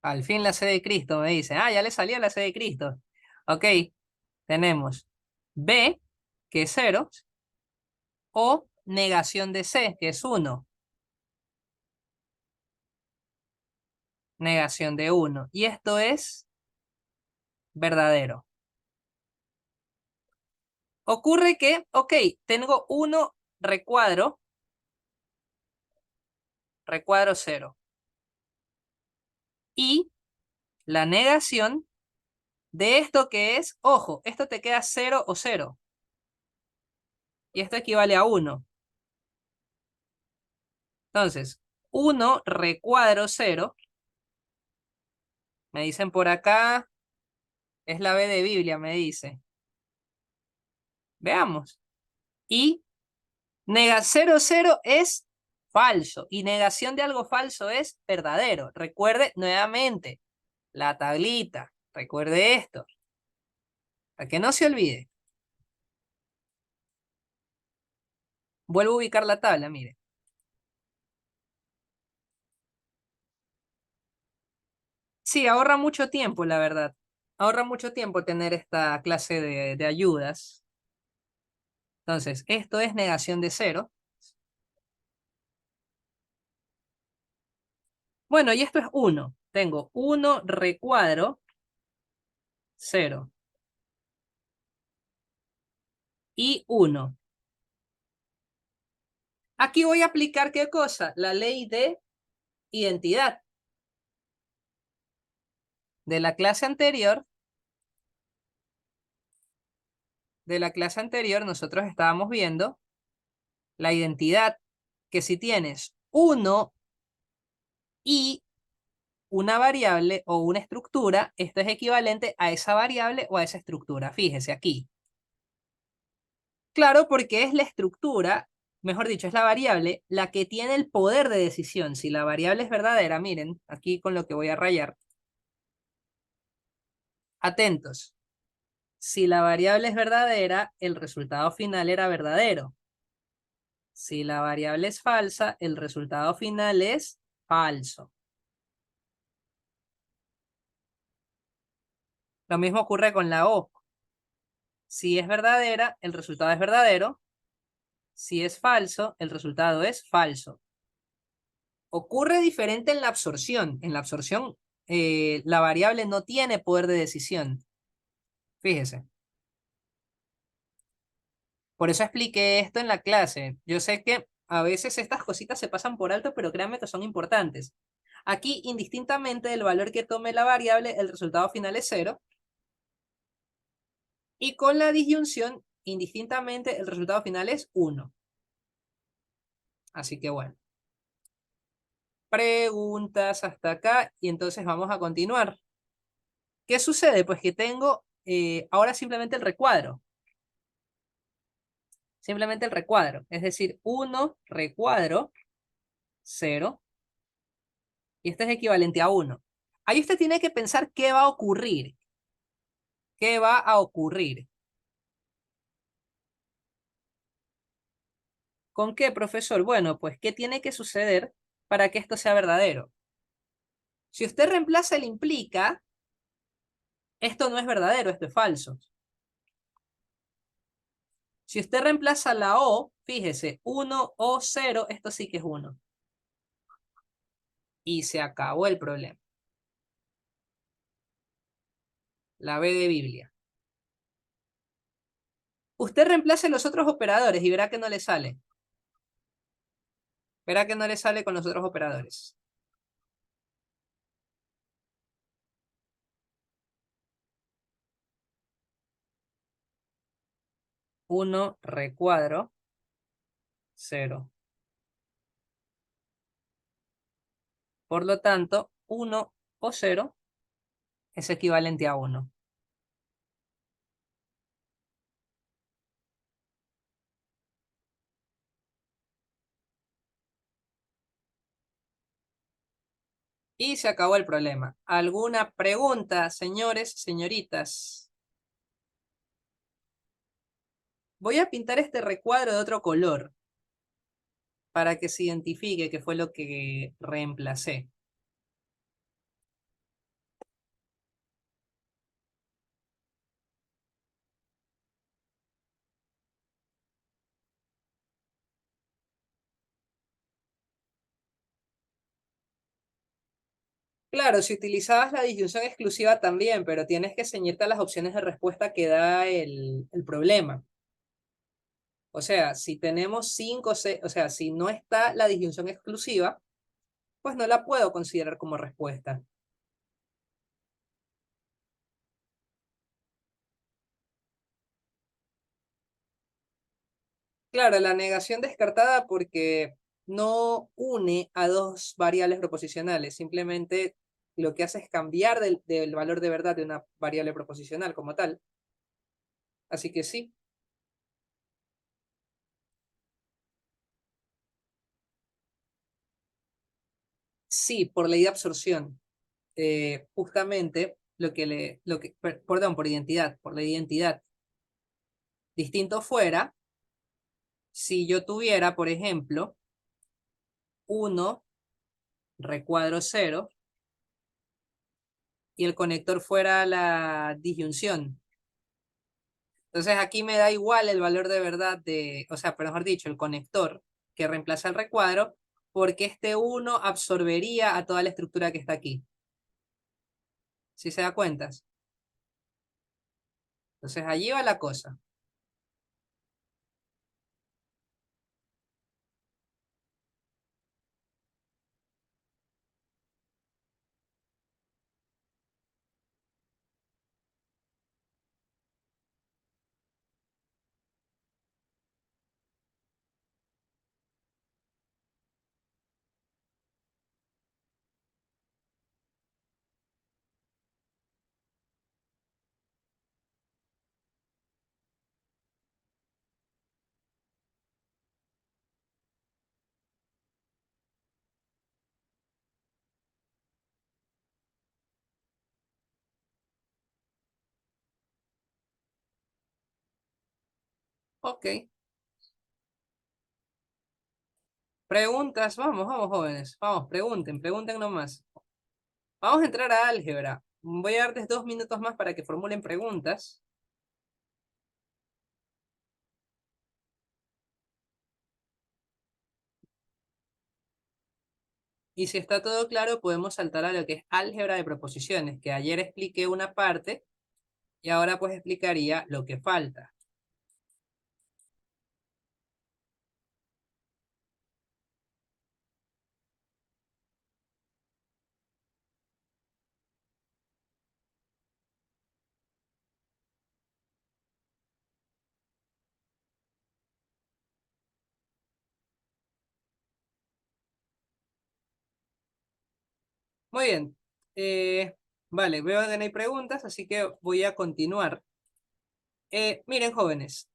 al fin la C de Cristo, me dice. Ah, ya le salió la C de Cristo. Ok, tenemos B, que es 0, o negación de C, que es 1. Negación de 1. Y esto es verdadero. Ocurre que, ok, tengo 1 recuadro, recuadro 0. Y la negación de esto que es, ojo, esto te queda 0 o 0. Y esto equivale a 1. Entonces, 1 recuadro 0, me dicen por acá, es la B de Biblia, me dice. Veamos. Y nega 0, 0 es falso. Y negación de algo falso es verdadero. Recuerde nuevamente la tablita. Recuerde esto. Para que no se olvide. Vuelvo a ubicar la tabla, mire. Sí, ahorra mucho tiempo, la verdad. Ahorra mucho tiempo tener esta clase de ayudas. Entonces, esto es negación de 0. Bueno, y esto es 1. Tengo 1 recuadro 0 y 1. Aquí voy a aplicar ¿qué cosa? La ley de identidad de la clase anterior. de la clase anterior, nosotros estábamos viendo la identidad, que si tienes uno y una variable o una estructura, esto es equivalente a esa variable o a esa estructura. Fíjese aquí. Claro, porque es la estructura, mejor dicho, es la variable la que tiene el poder de decisión. Si la variable es verdadera, miren, aquí con lo que voy a rayar. Atentos. Si la variable es verdadera, el resultado final era verdadero. Si la variable es falsa, el resultado final es falso. Lo mismo ocurre con la O. Si es verdadera, el resultado es verdadero. Si es falso, el resultado es falso. Ocurre diferente en la absorción. En la absorción, la variable no tiene poder de decisión. Fíjese. Por eso expliqué esto en la clase. Yo sé que a veces estas cositas se pasan por alto, pero créanme que son importantes. Aquí, indistintamente del valor que tome la variable, el resultado final es cero. Y con la disyunción, indistintamente, el resultado final es 1. Así que bueno. Preguntas hasta acá y entonces vamos a continuar. ¿Qué sucede? Pues que tengo ahora simplemente el recuadro. Simplemente el recuadro. Es decir, 1 recuadro 0 y este es equivalente a 1. Ahí usted tiene que pensar qué va a ocurrir. ¿Qué va a ocurrir? ¿Con qué, profesor? Bueno, pues ¿qué tiene que suceder para que esto sea verdadero? Si usted reemplaza el implica, esto no es verdadero, esto es falso. Si usted reemplaza la O, fíjese, 1 o 0, esto sí que es 1. Y se acabó el problema. La B de Biblia. Usted reemplace los otros operadores y verá que no le sale. Verá que no le sale con los otros operadores. 1 recuadro 0. Por lo tanto, 1 o 0 es equivalente a 1. Y se acabó el problema. ¿Alguna pregunta, señores, señoritas? Voy a pintar este recuadro de otro color para que se identifique qué fue lo que reemplacé. Claro, si utilizabas la disyunción exclusiva también, pero tienes que ceñirte a las opciones de respuesta que da el problema. O sea, si tenemos 5, o sea, si no está la disyunción exclusiva, pues no la puedo considerar como respuesta. Claro, la negación descartada porque no une a dos variables proposicionales, simplemente lo que hace es cambiar del valor de verdad de una variable proposicional como tal. Así que sí, sí, por ley de absorción. Justamente perdón, por la identidad. Distinto fuera si yo tuviera, por ejemplo, 1 recuadro 0 y el conector fuera la disyunción. Entonces aquí me da igual el valor de verdad o sea, pero mejor dicho, el conector que reemplaza el recuadro, porque este 1 absorbería a toda la estructura que está aquí. ¿Sí se da cuenta? Entonces allí va la cosa. Ok. Preguntas, vamos, vamos, jóvenes. Vamos, pregunten, pregunten nomás. Vamos a entrar a álgebra. Voy a darles 2 minutos más para que formulen preguntas. Y si está todo claro, podemos saltar a lo que es álgebra de proposiciones, que ayer expliqué una parte y ahora pues explicaría lo que falta. Muy bien. Vale, veo que no hay preguntas, así que voy a continuar. Miren, jóvenes,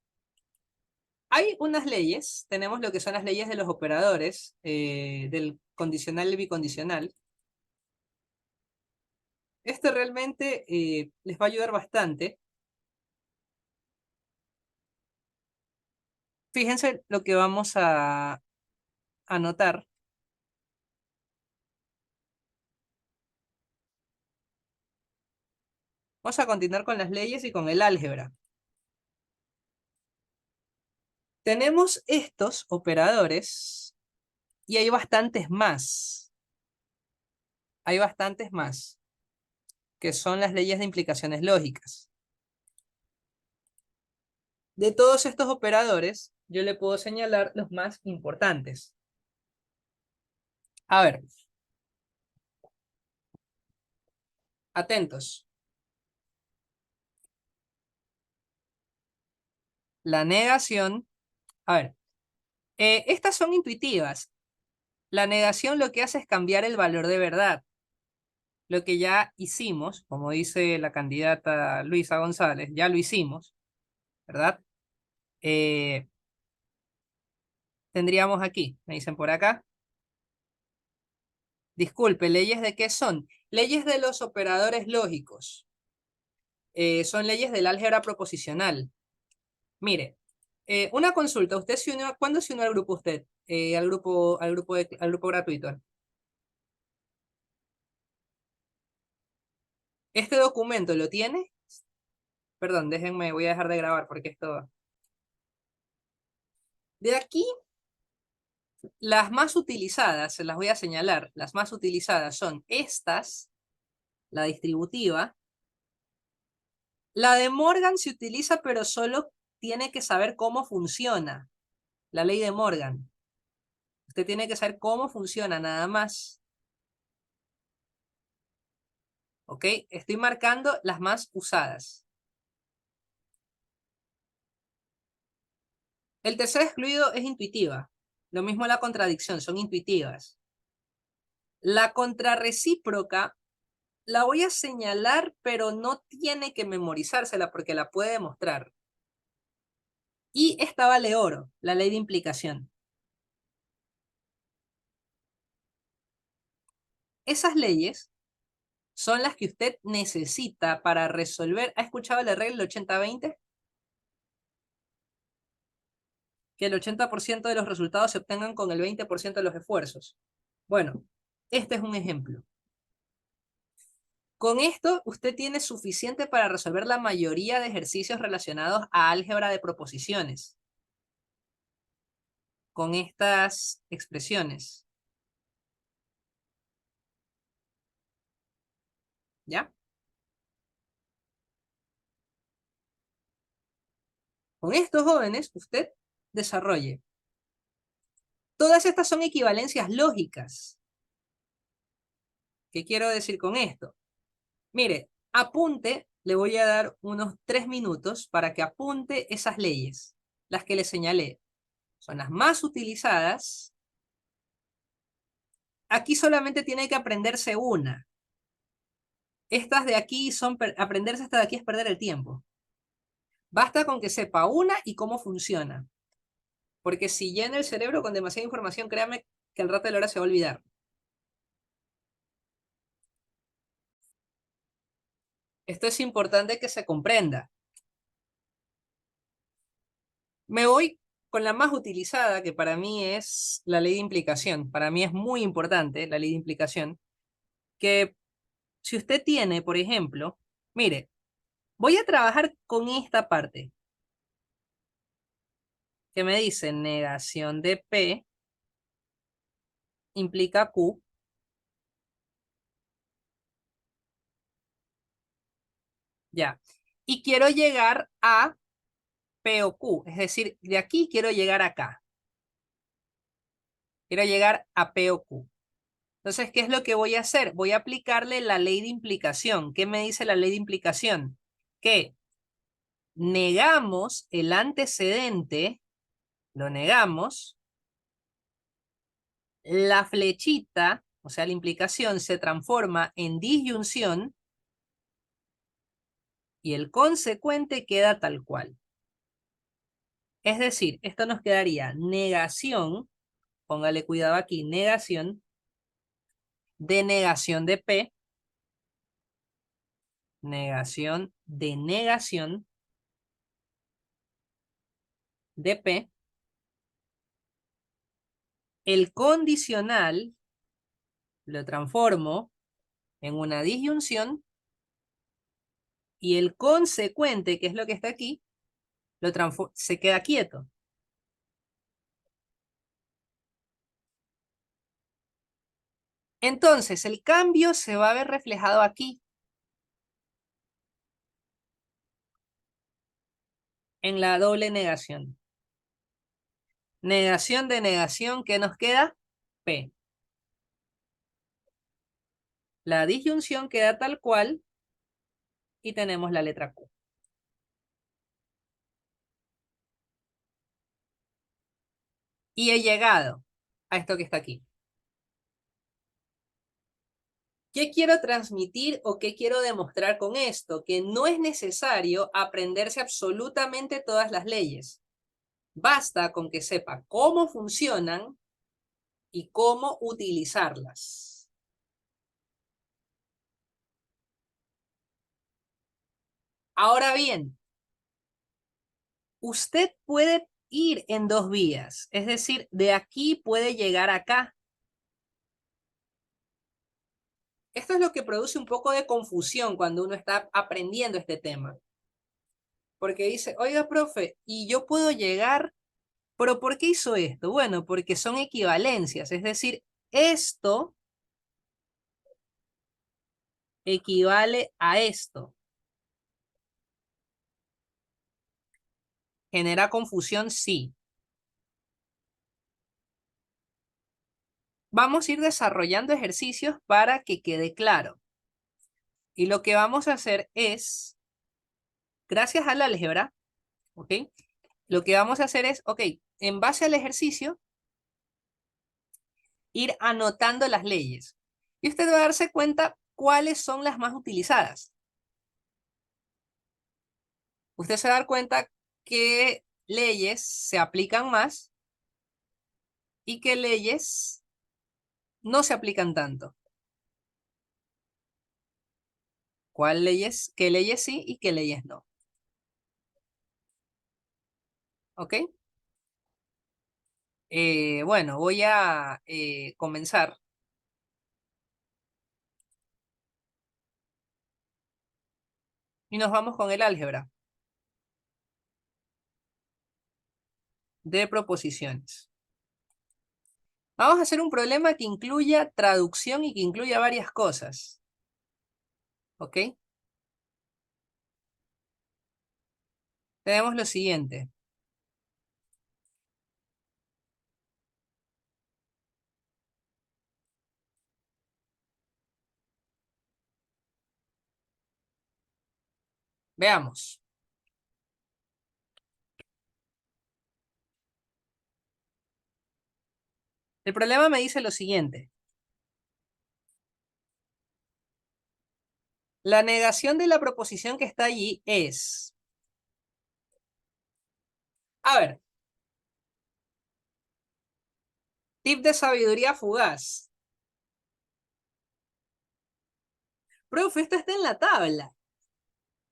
hay unas leyes, tenemos lo que son las leyes de los operadores, del condicional y bicondicional. Esto realmente les va a ayudar bastante. Fíjense lo que vamos a anotar. Vamos a continuar con las leyes y con el álgebra. Tenemos estos operadores y hay bastantes más. Hay bastantes más, que son las leyes de implicaciones lógicas. De todos estos operadores, yo le puedo señalar los más importantes. A ver, atentos. La negación. A ver, estas son intuitivas. La negación lo que hace es cambiar el valor de verdad. Lo que ya hicimos, como dice la candidata Luisa González, ya lo hicimos, ¿verdad? Eh, Tendríamos aquí, me dicen por acá. Disculpe, ¿leyes de qué son? Leyes de los operadores lógicos. Son leyes del álgebra proposicional. Mire, una consulta. ¿Usted se unió, cuándo se unió al grupo usted? Al grupo gratuito. ¿Este documento lo tiene? Perdón, déjenme, voy a dejar de grabar porque esto... De aquí, las más utilizadas, se las voy a señalar. Las más utilizadas son estas, la distributiva. La de Morgan se utiliza, pero solo tiene que saber cómo funciona. La ley de Morgan. Usted tiene que saber cómo funciona, nada más. ¿Ok? Estoy marcando las más usadas. El tercer excluido es intuitiva. Lo mismo la contradicción, son intuitivas. La contrarrecíproca la voy a señalar, pero no tiene que memorizársela porque la puede demostrar. Y esta vale oro, la ley de implicación. Esas leyes son las que usted necesita para resolver. ¿Ha escuchado la regla del 80-20? Que el 80% de los resultados se obtengan con el 20% de los esfuerzos. Bueno, este es un ejemplo. Con esto, usted tiene suficiente para resolver la mayoría de ejercicios relacionados a álgebra de proposiciones. Con estas expresiones. ¿Ya? Con estos jóvenes, usted desarrolle. Todas estas son equivalencias lógicas. ¿Qué quiero decir con esto? Mire, apunte, le voy a dar unos 3 minutos para que apunte esas leyes. Las que le señalé. Son las más utilizadas. Aquí solamente tiene que aprenderse una. Estas de aquí son, aprenderse esta de aquí es perder el tiempo. Basta con que sepa una y cómo funciona. Porque si llena el cerebro con demasiada información, créame que al rato de la hora se va a olvidar. Esto es importante que se comprenda. Me voy con la más utilizada, que para mí es la ley de implicación. Para mí es muy importante la ley de implicación, que si usted tiene, por ejemplo, mire, voy a trabajar con esta parte, que me dice negación de P implica Q, ya. Y quiero llegar a P o Q, es decir, de aquí quiero llegar acá. Quiero llegar a P o Q. Entonces, ¿qué es lo que voy a hacer? Voy a aplicarle la ley de implicación. ¿Qué me dice la ley de implicación? Que negamos el antecedente, lo negamos, la flechita, o sea, la implicación se transforma en disyunción y el consecuente queda tal cual. Es decir, esto nos quedaría negación, póngale cuidado aquí, negación de negación de P, negación de P, el condicional lo transformo en una disyunción y el consecuente, que es lo que está aquí, se queda quieto. Entonces, el cambio se va a ver reflejado aquí, en la doble negación. Negación de negación, ¿qué nos queda? P. La disyunción queda tal cual y tenemos la letra Q. Y he llegado a esto que está aquí. ¿Qué quiero transmitir o qué quiero demostrar con esto? Que no es necesario aprenderse absolutamente todas las leyes. Basta con que sepa cómo funcionan y cómo utilizarlas. Ahora bien, usted puede ir en dos vías, es decir, de aquí puede llegar acá. Esto es lo que produce un poco de confusión cuando uno está aprendiendo este tema. Porque dice, oiga, profe, ¿y yo puedo llegar? ¿Pero por qué hizo esto? Bueno, porque son equivalencias, es decir, esto equivale a esto. ¿Genera confusión? Sí. Vamos a ir desarrollando ejercicios para que quede claro. Y lo que vamos a hacer es, gracias al álgebra, ¿ok? Lo que vamos a hacer es, ok, en base al ejercicio, ir anotando las leyes. Y usted va a darse cuenta cuáles son las más utilizadas. Usted se va a dar cuenta qué leyes se aplican más y qué leyes no se aplican tanto. Qué leyes sí y qué leyes no. ¿Ok? Bueno, voy a comenzar. Y nos vamos con el álgebra de proposiciones. Vamos a hacer un problema que incluya traducción y que incluya varias cosas. ¿Ok? Tenemos lo siguiente. Veamos. El problema me dice lo siguiente. La negación de la proposición que está allí es... A ver, tip de sabiduría fugaz. Profe, esto está en la tabla.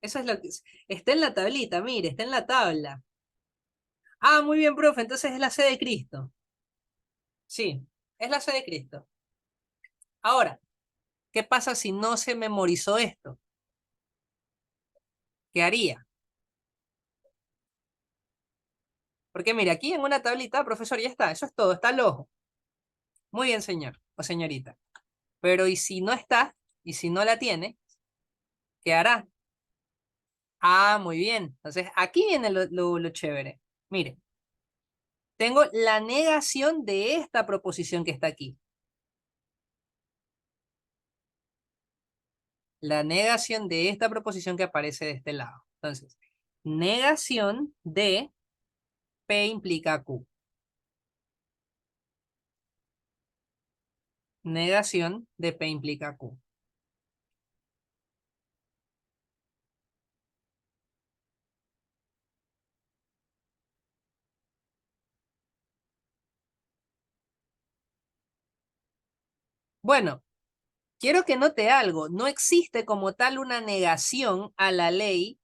Eso es lo que... Está en la tablita, mire, está en la tabla. Ah, muy bien, profe. Entonces es la C de Cristo. Sí, es la C de Cristo. Ahora, ¿qué pasa si no se memorizó esto? ¿Qué haría? Porque mire, aquí en una tablita, profesor, ya está. Eso es todo. Está el ojo. Muy bien, señor o señorita. Pero ¿y si no está? ¿Y si no la tiene? ¿Qué hará? Ah, muy bien. Entonces, aquí viene lo chévere. Mire, tengo la negación de esta proposición que está aquí. La negación de esta proposición que aparece de este lado. Entonces, negación de P implica Q. Negación de P implica Q. Bueno, quiero que note algo. No existe como tal una negación a la ley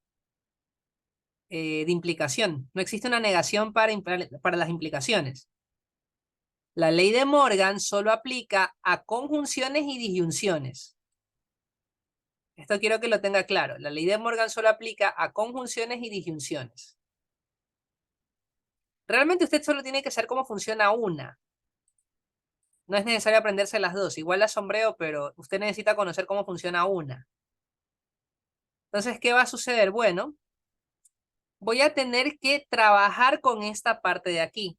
de implicación. No existe una negación para las implicaciones. La ley de Morgan solo aplica a conjunciones y disyunciones. Esto quiero que lo tenga claro. La ley de Morgan solo aplica a conjunciones y disyunciones. Realmente usted solo tiene que saber cómo funciona una. No es necesario aprenderse las dos. Igual la sombreo, pero usted necesita conocer cómo funciona una. Entonces, ¿qué va a suceder? Bueno, voy a tener que trabajar con esta parte de aquí.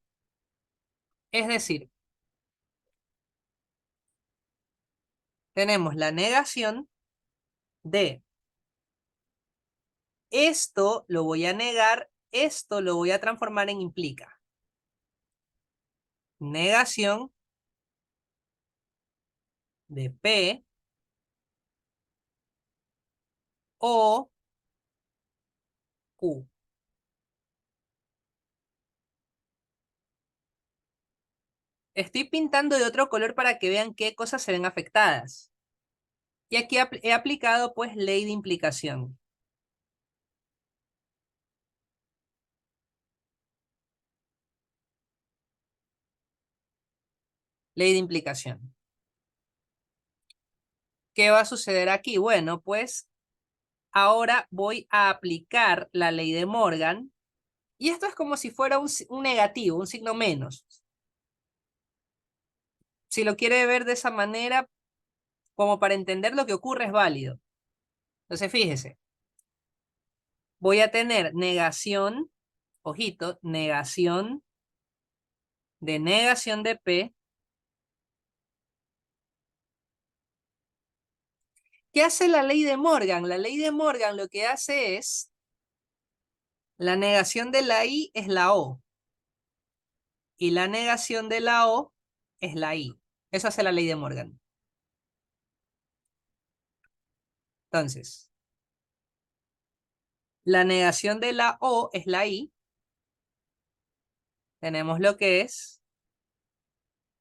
Es decir, tenemos la negación de esto lo voy a negar, esto lo voy a transformar en implica. Negación de P o Q. Estoy pintando de otro color para que vean qué cosas se ven afectadas. Y aquí he aplicado pues ley de implicación. Ley de implicación. ¿Qué va a suceder aquí? Bueno, pues ahora voy a aplicar la ley de Morgan. Y esto es como si fuera un negativo, un signo menos. Si lo quiere ver de esa manera, como para entender lo que ocurre, es válido. Entonces, fíjese, voy a tener negación, ojito, negación de P. ¿Qué hace la ley de Morgan? La ley de Morgan lo que hace es, la negación de la I es la O. Y la negación de la O es la I. Eso hace la ley de Morgan. Entonces, la negación de la O es la I. Tenemos lo que es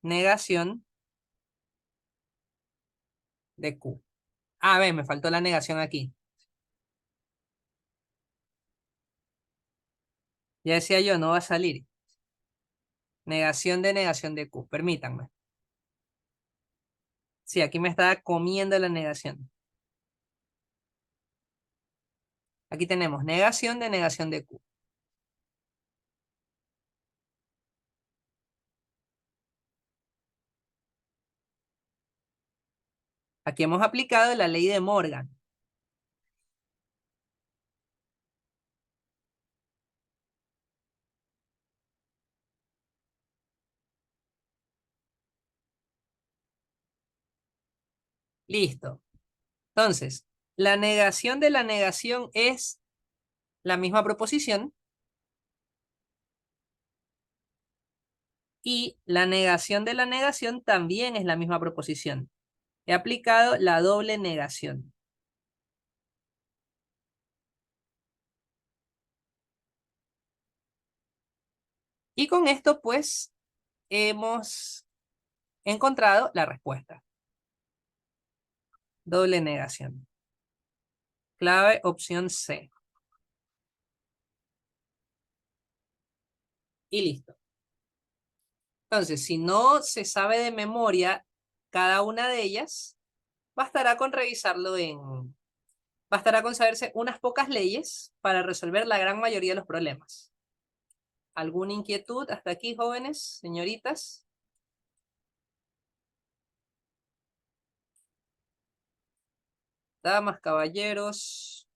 negación de Q. Ah, ve, me faltó la negación aquí. Ya decía yo, no va a salir. Negación de Q. Permítanme. Sí, aquí me estaba comiendo la negación. Aquí tenemos negación de Q. Aquí hemos aplicado la ley de Morgan. Listo. Entonces, la negación de la negación es la misma proposición y la negación de la negación también es la misma proposición. He aplicado la doble negación. Y con esto, pues, hemos encontrado la respuesta. Doble negación. Clave opción C. y listo. Entonces, si no se sabe de memoria cada una de ellas, bastará con bastará con saberse unas pocas leyes para resolver la gran mayoría de los problemas. ¿Alguna inquietud hasta aquí, jóvenes, señoritas? Damas, caballeros,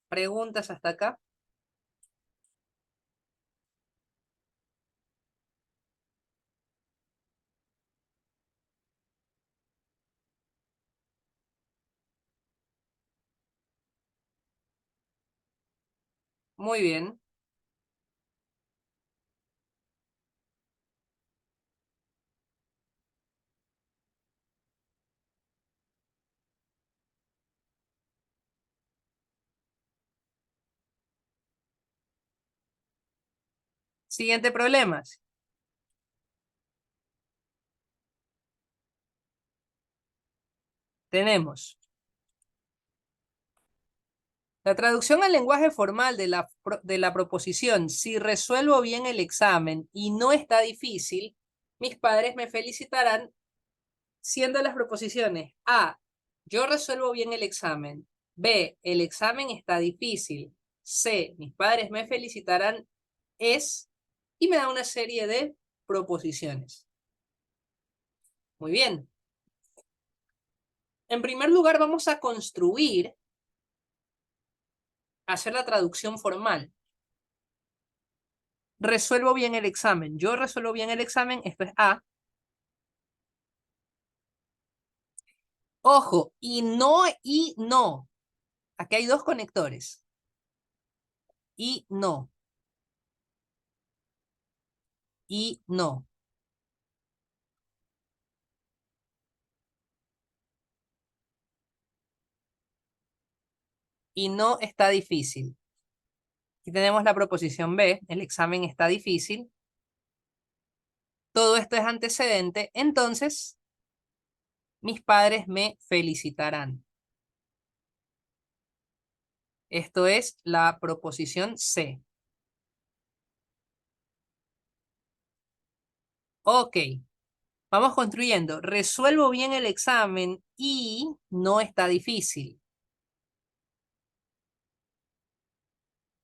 preguntas hasta acá. Muy bien. Siguiente problema. Tenemos la traducción al lenguaje formal de de la proposición. Si resuelvo bien el examen y no está difícil, mis padres me felicitarán, siendo las proposiciones A, yo resuelvo bien el examen. B, el examen está difícil. C, mis padres me felicitarán, y me da una serie de proposiciones. Muy bien. En primer lugar, vamos a hacer la traducción formal. Resuelvo bien el examen. Yo resuelvo bien el examen, esto es A. Ojo, y no, y no. Aquí hay dos conectores. Y no. Y no. Y no está difícil. Aquí tenemos la proposición B, el examen está difícil. Todo esto es antecedente, entonces mis padres me felicitarán. Esto es la proposición C. Ok, vamos construyendo. Resuelvo bien el examen y no está difícil.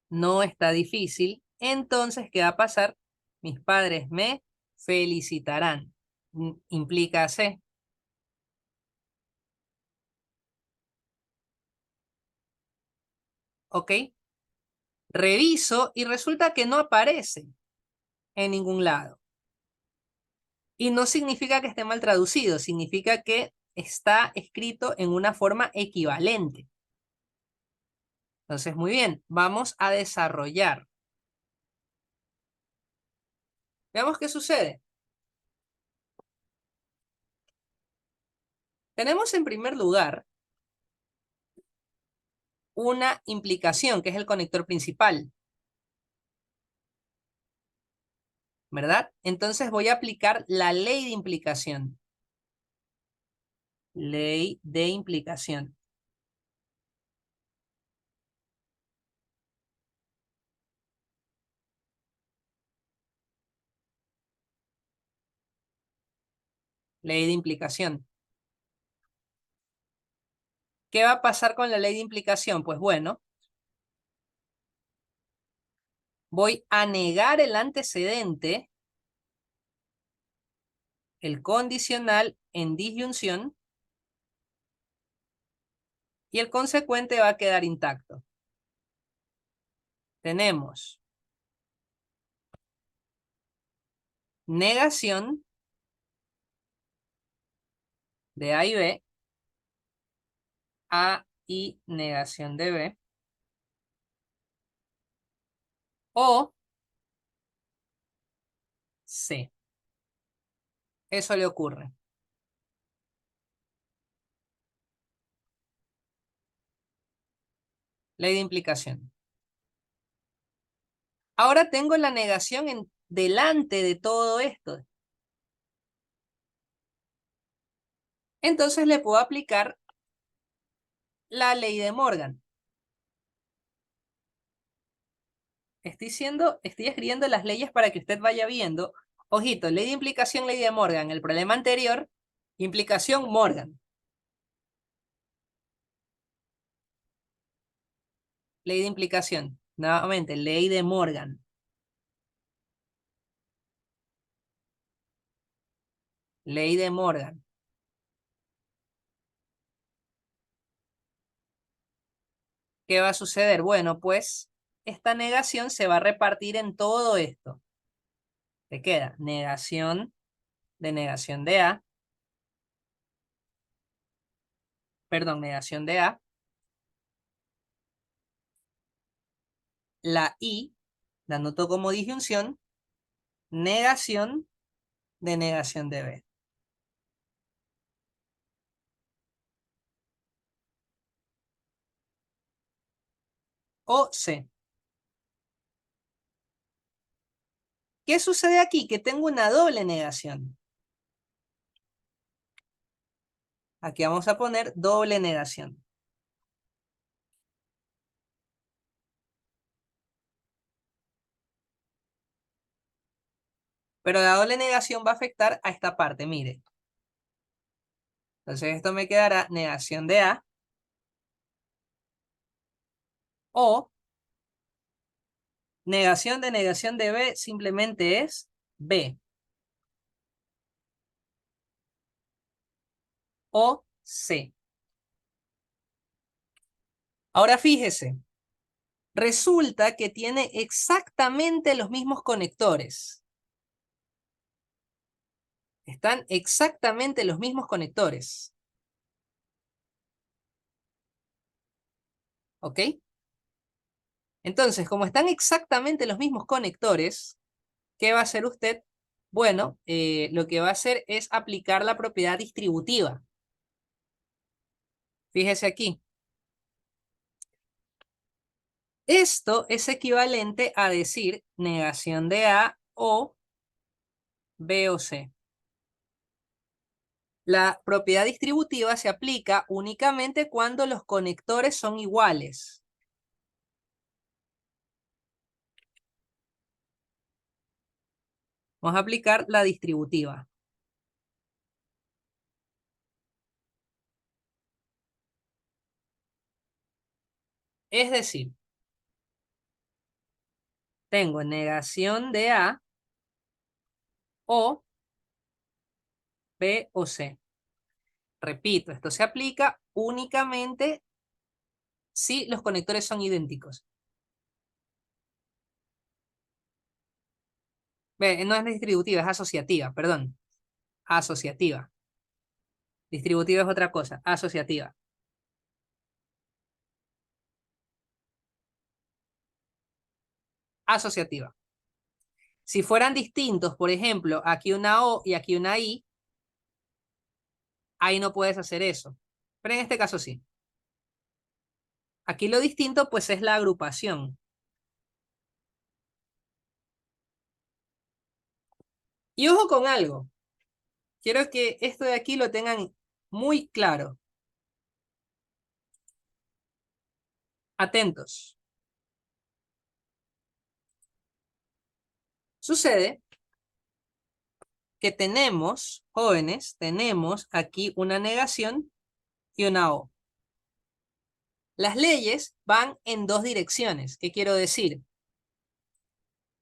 No está difícil. Entonces, ¿qué va a pasar? Mis padres me felicitarán. Implica C. ¿Ok? Reviso y resulta que no aparece en ningún lado. Y no significa que esté mal traducido, significa que está escrito en una forma equivalente. Entonces, muy bien, vamos a desarrollar. Veamos qué sucede. Tenemos en primer lugar una implicación, que es el conector principal, ¿verdad? Entonces voy a aplicar la ley de implicación. Ley de implicación. Ley de implicación. ¿Qué va a pasar con la ley de implicación? Pues bueno, voy a negar el antecedente, el condicional en disyunción, y el consecuente va a quedar intacto. Tenemos negación de A y B, A y negación de B, o C. Eso le ocurre. Ley de implicación. Ahora tengo la negación delante de todo esto. Entonces le puedo aplicar la ley de Morgan. Estoy escribiendo las leyes para que usted vaya viendo. Ojito, ley de implicación, ley de Morgan. El problema anterior, implicación Morgan. Ley de implicación. Nuevamente, ley de Morgan. Ley de Morgan. ¿Qué va a suceder? Bueno, pues esta negación se va a repartir en todo esto. Te queda negación de A. Perdón, negación de A. La I, la anoto como disyunción. Negación de B. O C. ¿Qué sucede aquí? Que tengo una doble negación. Aquí vamos a poner doble negación. Pero la doble negación va a afectar a esta parte, mire. Entonces esto me quedará negación de A o negación de B simplemente es B o C. Ahora fíjese, resulta que tiene exactamente los mismos conectores. Están exactamente los mismos conectores. ¿Ok? Entonces, como están exactamente los mismos conectores, ¿qué va a hacer usted? Bueno, lo que va a hacer es aplicar la propiedad distributiva. Fíjese aquí. Esto es equivalente a decir negación de A o B o C. La propiedad distributiva se aplica únicamente cuando los conectores son iguales. Vamos a aplicar la distributiva. Es decir, tengo negación de A o B o C. Repito, esto se aplica únicamente si los conectores son idénticos. Ve, no es distributiva, es asociativa, perdón. Asociativa. Distributiva es otra cosa, asociativa. Asociativa. Si fueran distintos, por ejemplo, aquí una O y aquí una I, ahí no puedes hacer eso. Pero en este caso sí. Aquí lo distinto pues es la agrupación. Y ojo con algo. Quiero que esto de aquí lo tengan muy claro. Atentos. Sucede que tenemos, jóvenes, tenemos aquí una negación y una O. Las leyes van en dos direcciones. ¿Qué quiero decir?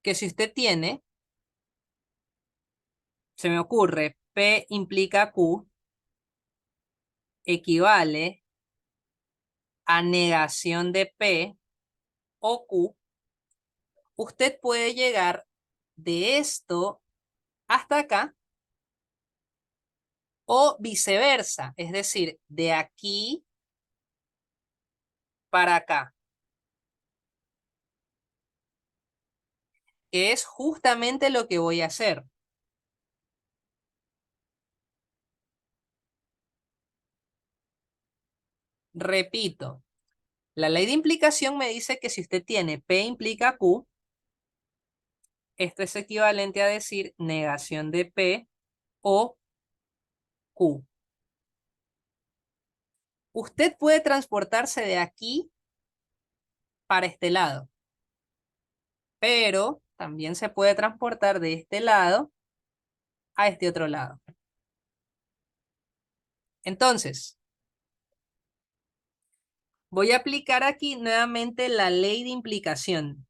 Que si usted tiene, se me ocurre, P implica Q, equivale a negación de P o Q, usted puede llegar de esto hasta acá o viceversa, es decir, de aquí para acá, que es justamente lo que voy a hacer. Repito, la ley de implicación me dice que si usted tiene P implica Q, esto es equivalente a decir negación de P o Q. Usted puede transportarse de aquí para este lado, pero también se puede transportar de este lado a este otro lado. Entonces, voy a aplicar aquí nuevamente la ley de implicación.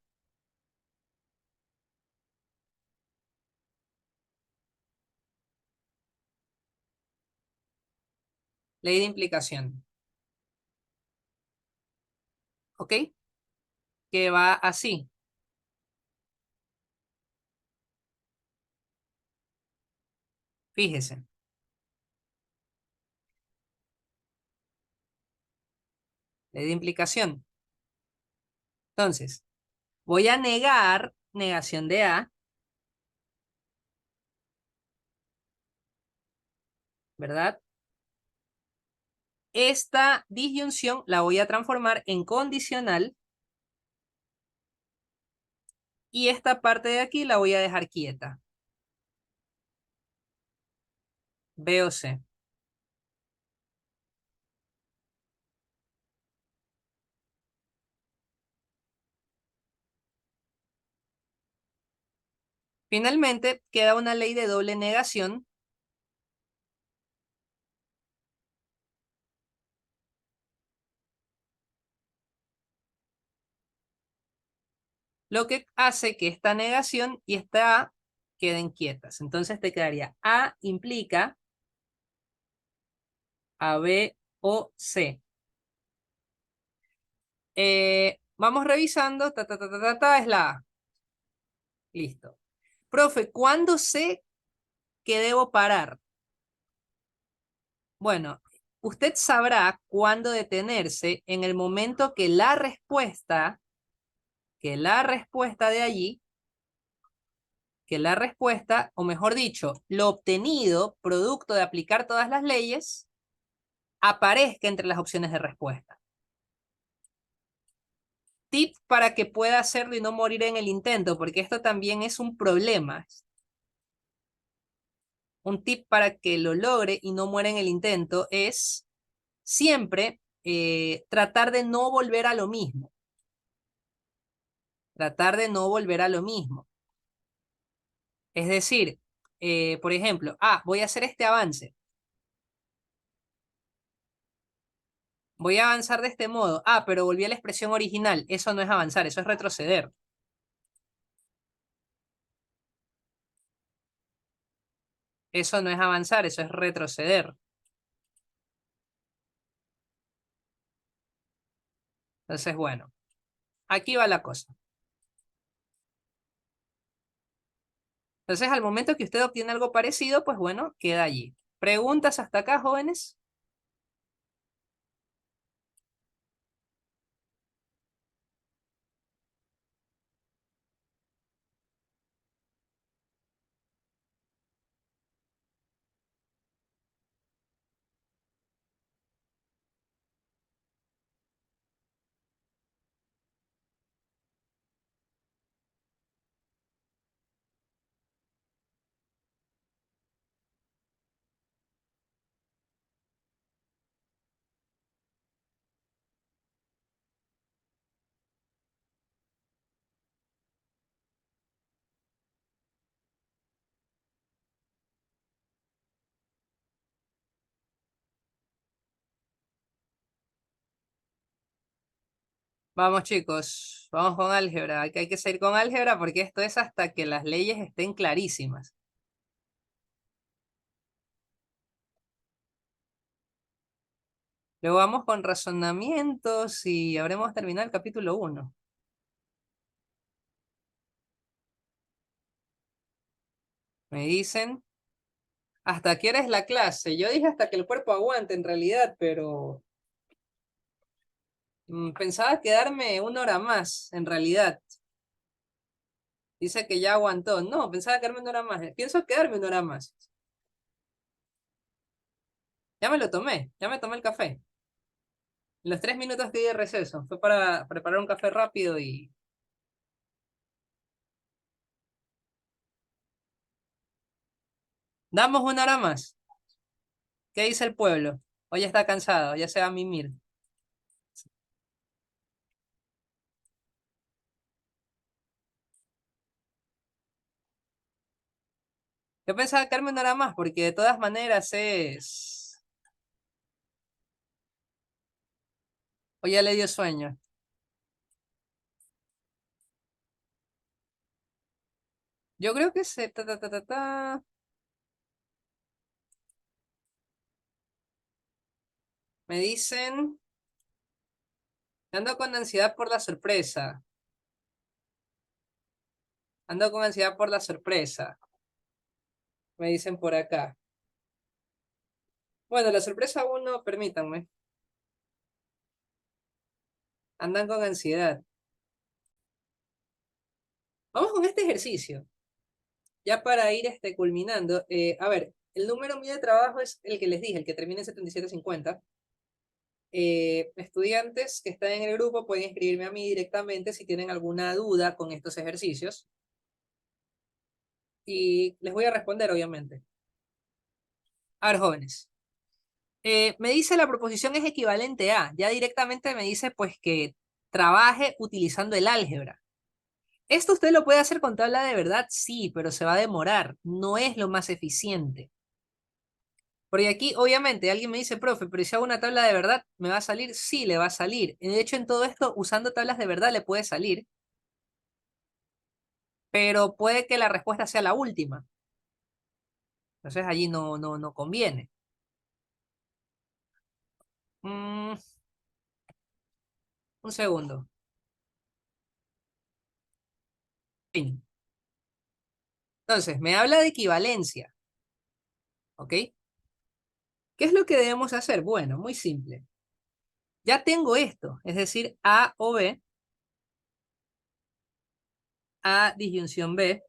Ley de implicación. ¿Ok? Que va así. Fíjese. Ley de implicación. Entonces, voy a negar negación de A, ¿verdad? Esta disyunción la voy a transformar en condicional y esta parte de aquí la voy a dejar quieta. B o C. Finalmente, queda una ley de doble negación, lo que hace que esta negación y esta A queden quietas. Entonces te quedaría A implica a B o C. Vamos revisando, es la A. Listo. Profe, ¿cuándo sé que debo parar? Bueno, usted sabrá cuándo detenerse en el momento de allí, que la respuesta, o mejor dicho, lo obtenido producto de aplicar todas las leyes, aparezca entre las opciones de respuesta. Tip para que pueda hacerlo y no morir en el intento, porque esto también es un problema. Un tip para que lo logre y no muera en el intento es siempre tratar de no volver a lo mismo. Tratar de no volver a lo mismo. Es decir, por ejemplo, voy a hacer este avance. Voy a avanzar de este modo. Pero volví a la expresión original. Eso no es avanzar, eso es retroceder. Eso no es avanzar, eso es retroceder. Entonces, bueno, aquí va la cosa. Entonces, al momento que usted obtiene algo parecido, pues bueno, queda allí. ¿Preguntas hasta acá, jóvenes? Vamos, chicos, vamos con álgebra. Hay que seguir con álgebra porque esto es hasta que las leyes estén clarísimas. Luego vamos con razonamientos y habremos terminado el capítulo 1. Me dicen, ¿hasta qué hora es la clase? Yo dije hasta que el cuerpo aguante en realidad, pero pensaba quedarme 1 hora más, en realidad. Dice que ya aguantó. No, pensaba quedarme 1 hora más. Pienso quedarme 1 hora más. Ya me lo tomé, ya me tomé el café. Los 3 minutos que di de receso. Fue para preparar un café rápido y... Damos 1 hora más. ¿Qué dice el pueblo? Hoy está cansado, ya se va a mimir. Yo pensaba que Carmen no era más, porque de todas maneras es... O ya le dio sueño. Yo creo que se... Me dicen... Ando con ansiedad por la sorpresa. Ando con ansiedad por la sorpresa. Me dicen por acá. Bueno, la sorpresa uno, permítanme. Andan con ansiedad. Vamos con este ejercicio. Ya para ir culminando. A ver, el número mío de trabajo es el que les dije, el que termina en 7750. Estudiantes que están en el grupo pueden escribirme a mí directamente si tienen alguna duda con estos ejercicios. Y les voy a responder, obviamente. A ver, jóvenes. Me dice la proposición es equivalente a. Ya directamente me dice pues que trabaje utilizando el álgebra. Esto usted lo puede hacer con tabla de verdad, sí, pero se va a demorar. No es lo más eficiente. Porque aquí, obviamente, alguien me dice, profe, pero si hago una tabla de verdad, ¿me va a salir? Sí, le va a salir. De hecho, en todo esto, usando tablas de verdad le puede salir, pero puede que la respuesta sea la última. Entonces allí no conviene. Mm, un segundo. Fin. Entonces, me habla de equivalencia, ¿ok? ¿Qué es lo que debemos hacer? Bueno, muy simple. Ya tengo esto, es decir, A o B, A disyunción B,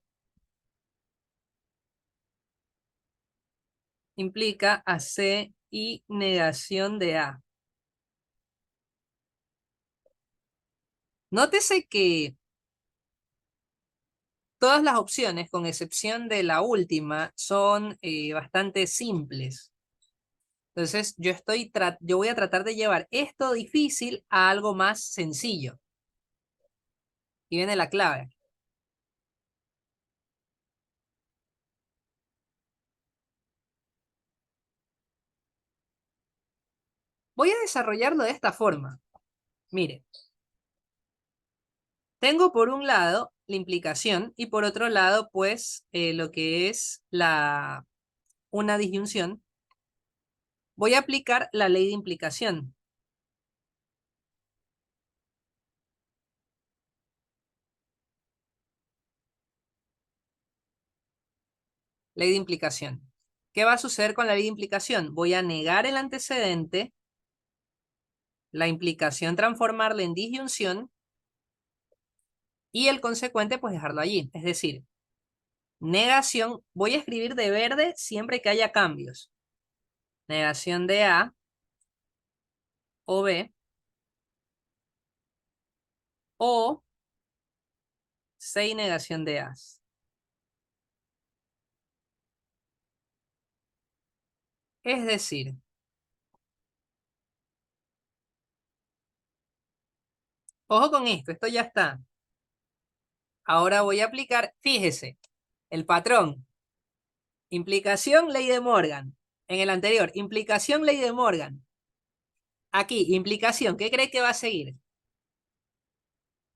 implica a C y negación de A. Nótese que todas las opciones, con excepción de la última, son bastante simples. Entonces, yo voy a tratar de llevar esto difícil a algo más sencillo. Y viene la clave. Voy a desarrollarlo de esta forma. Mire, tengo por un lado la implicación y por otro lado, pues, lo que es una disyunción. Voy a aplicar la ley de implicación. Ley de implicación. ¿Qué va a suceder con la ley de implicación? Voy a negar el antecedente, la implicación transformarla en disyunción y el consecuente pues dejarlo allí. Es decir, negación, voy a escribir de verde siempre que haya cambios. Negación de A o B o C y negación de A. Es decir, ojo con esto ya está. Ahora voy a aplicar, fíjese, el patrón. Implicación, ley de Morgan. En el anterior, implicación, ley de Morgan. Aquí, implicación, ¿qué cree que va a seguir?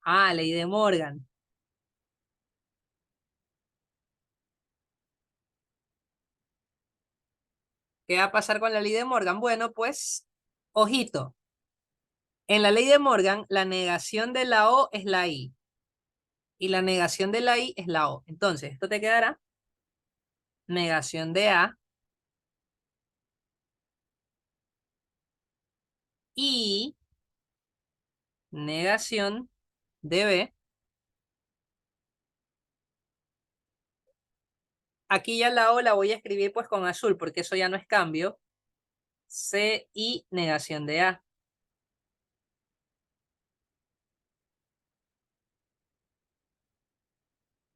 Ah, ley de Morgan. ¿Qué va a pasar con la ley de Morgan? Bueno, pues, ojito. En la ley de Morgan, la negación de la O es la I. Y la negación de la I es la O. Entonces, esto te quedará negación de A y negación de B. Aquí ya la O la voy a escribir pues con azul porque eso ya no es cambio. C y negación de A.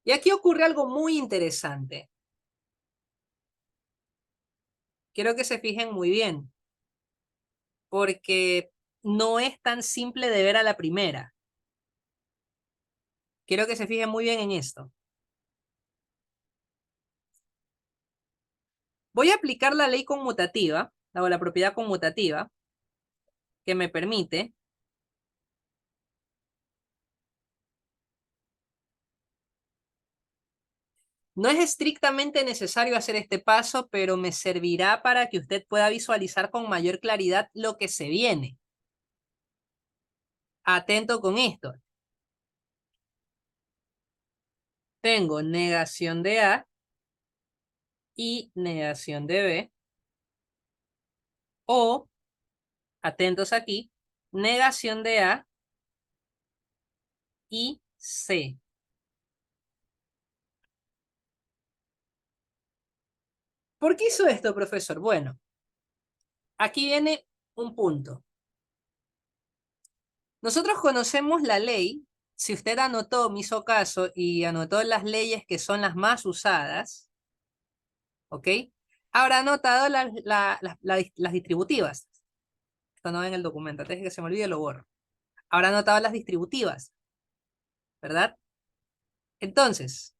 Y aquí ocurre algo muy interesante. Quiero que se fijen muy bien, porque no es tan simple de ver a la primera. Quiero que se fijen muy bien en esto. Voy a aplicar la ley conmutativa, o la propiedad conmutativa, que me permite no es estrictamente necesario hacer este paso, pero me servirá para que usted pueda visualizar con mayor claridad lo que se viene. Atento con esto. Tengo negación de A y negación de B. O, atentos aquí, negación de A y C. ¿Por qué hizo esto, profesor? Bueno, aquí viene un punto. Nosotros conocemos la ley. Si usted anotó, me hizo caso y anotó las leyes que son las más usadas, ¿ok? Habrá anotado las distributivas. Esto no va en el documento, antes de que se me olvide lo borro. Habrá anotado las distributivas, ¿verdad? Entonces,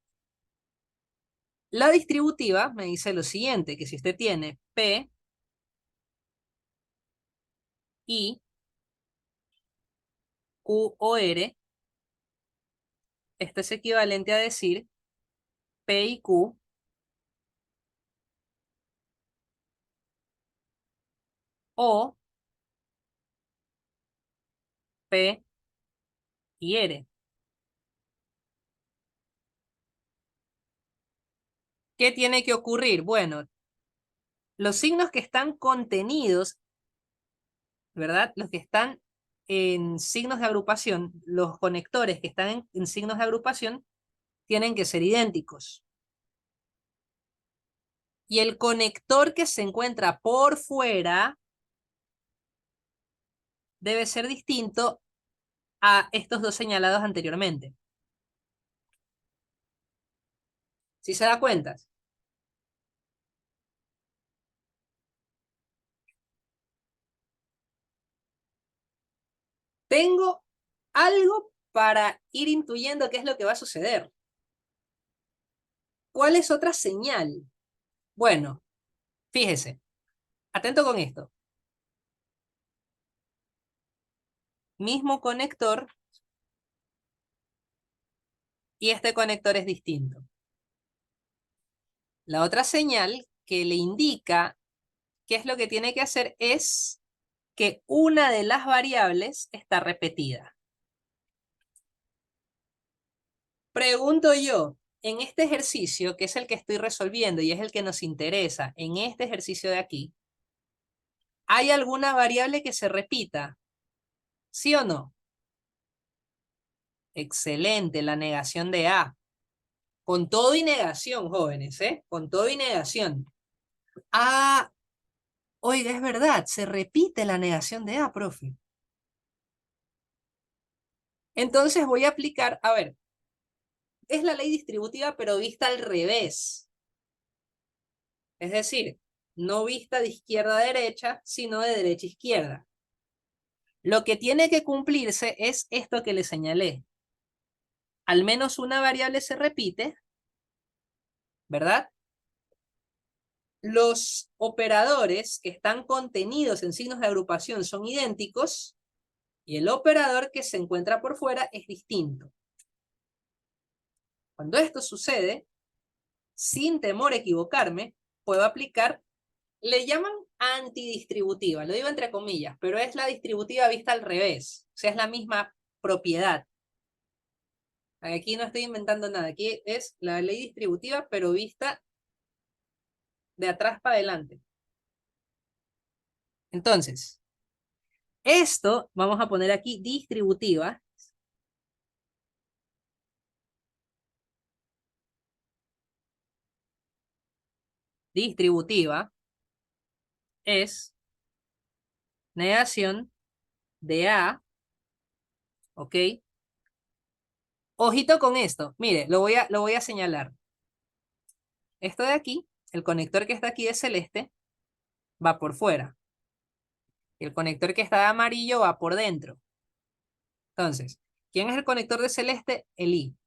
la distributiva me dice lo siguiente, que si usted tiene P, I, Q o R, esto es equivalente a decir P y Q o P y R. ¿Qué tiene que ocurrir? Bueno, los signos que están contenidos, ¿verdad? Los que están en signos de agrupación, los conectores que están en signos de agrupación, tienen que ser idénticos. Y el conector que se encuentra por fuera debe ser distinto a estos dos señalados anteriormente. ¿Sí se da cuenta? Tengo algo para ir intuyendo qué es lo que va a suceder. ¿Cuál es otra señal? Bueno, fíjese, atento con esto. Mismo conector y este conector es distinto. La otra señal que le indica qué es lo que tiene que hacer es que una de las variables está repetida. Pregunto yo, en este ejercicio, que es el que estoy resolviendo y es el que nos interesa, en este ejercicio de aquí, ¿hay alguna variable que se repita? ¿Sí o no? Excelente, la negación de A. Con todo y negación, jóvenes, ¿eh? Con todo y negación. Ah, oiga, es verdad, se repite la negación de A, profe. Entonces voy a aplicar, a ver, es la ley distributiva, pero vista al revés. Es decir, no vista de izquierda a derecha, sino de derecha a izquierda. Lo que tiene que cumplirse es esto que le señalé. Al menos una variable se repite, ¿verdad? Los operadores que están contenidos en signos de agrupación son idénticos y el operador que se encuentra por fuera es distinto. Cuando esto sucede, sin temor a equivocarme, puedo aplicar, le llaman antidistributiva, lo digo entre comillas, pero es la distributiva vista al revés, o sea, es la misma propiedad. Aquí no estoy inventando nada, aquí es la ley distributiva, pero vista de atrás para adelante. Entonces, esto vamos a poner aquí distributiva. Distributiva es negación de A, ¿ok? Ojito con esto, mire, lo voy a señalar. Esto de aquí, el conector que está aquí de celeste, va por fuera. Y el conector que está de amarillo va por dentro. Entonces, ¿quién es el conector de celeste? El I.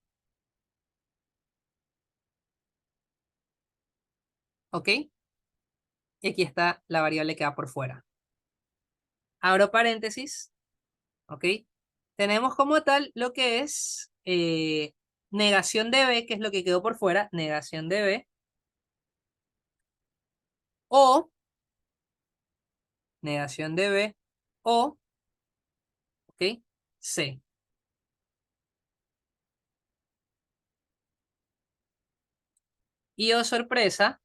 ¿Ok? Y aquí está la variable que va por fuera. Abro paréntesis, ¿ok? Tenemos como tal lo que es negación de B, que es lo que quedó por fuera, negación de B, o negación de B, o, ¿ok? C. Y oh sorpresa,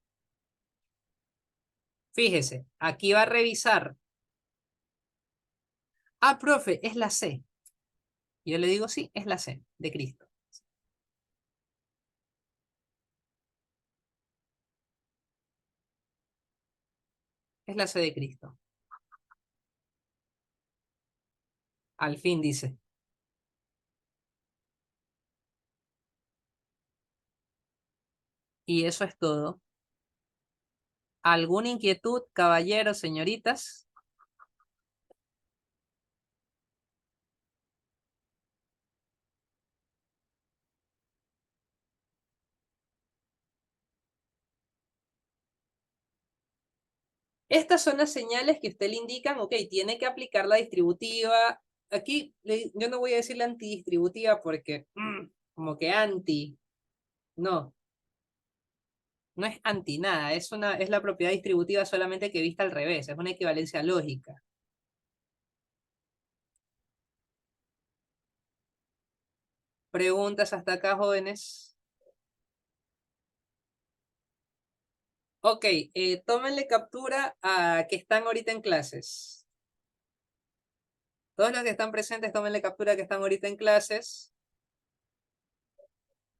fíjese, aquí va a revisar. Ah, profe, es la C. Yo le digo sí, es la C de Cristo. Es la C de Cristo. Al fin dice. Y eso es todo. ¿Alguna inquietud, caballeros, señoritas? Estas son las señales que usted le indican, ok, tiene que aplicar la distributiva. Aquí yo no voy a decir la antidistributiva porque como que anti, no, no es anti nada, es la propiedad distributiva solamente que vista al revés, es una equivalencia lógica. ¿Preguntas hasta acá, jóvenes? Ok, tómenle captura a que están ahorita en clases. Todos los que están presentes, tómenle captura que están ahorita en clases.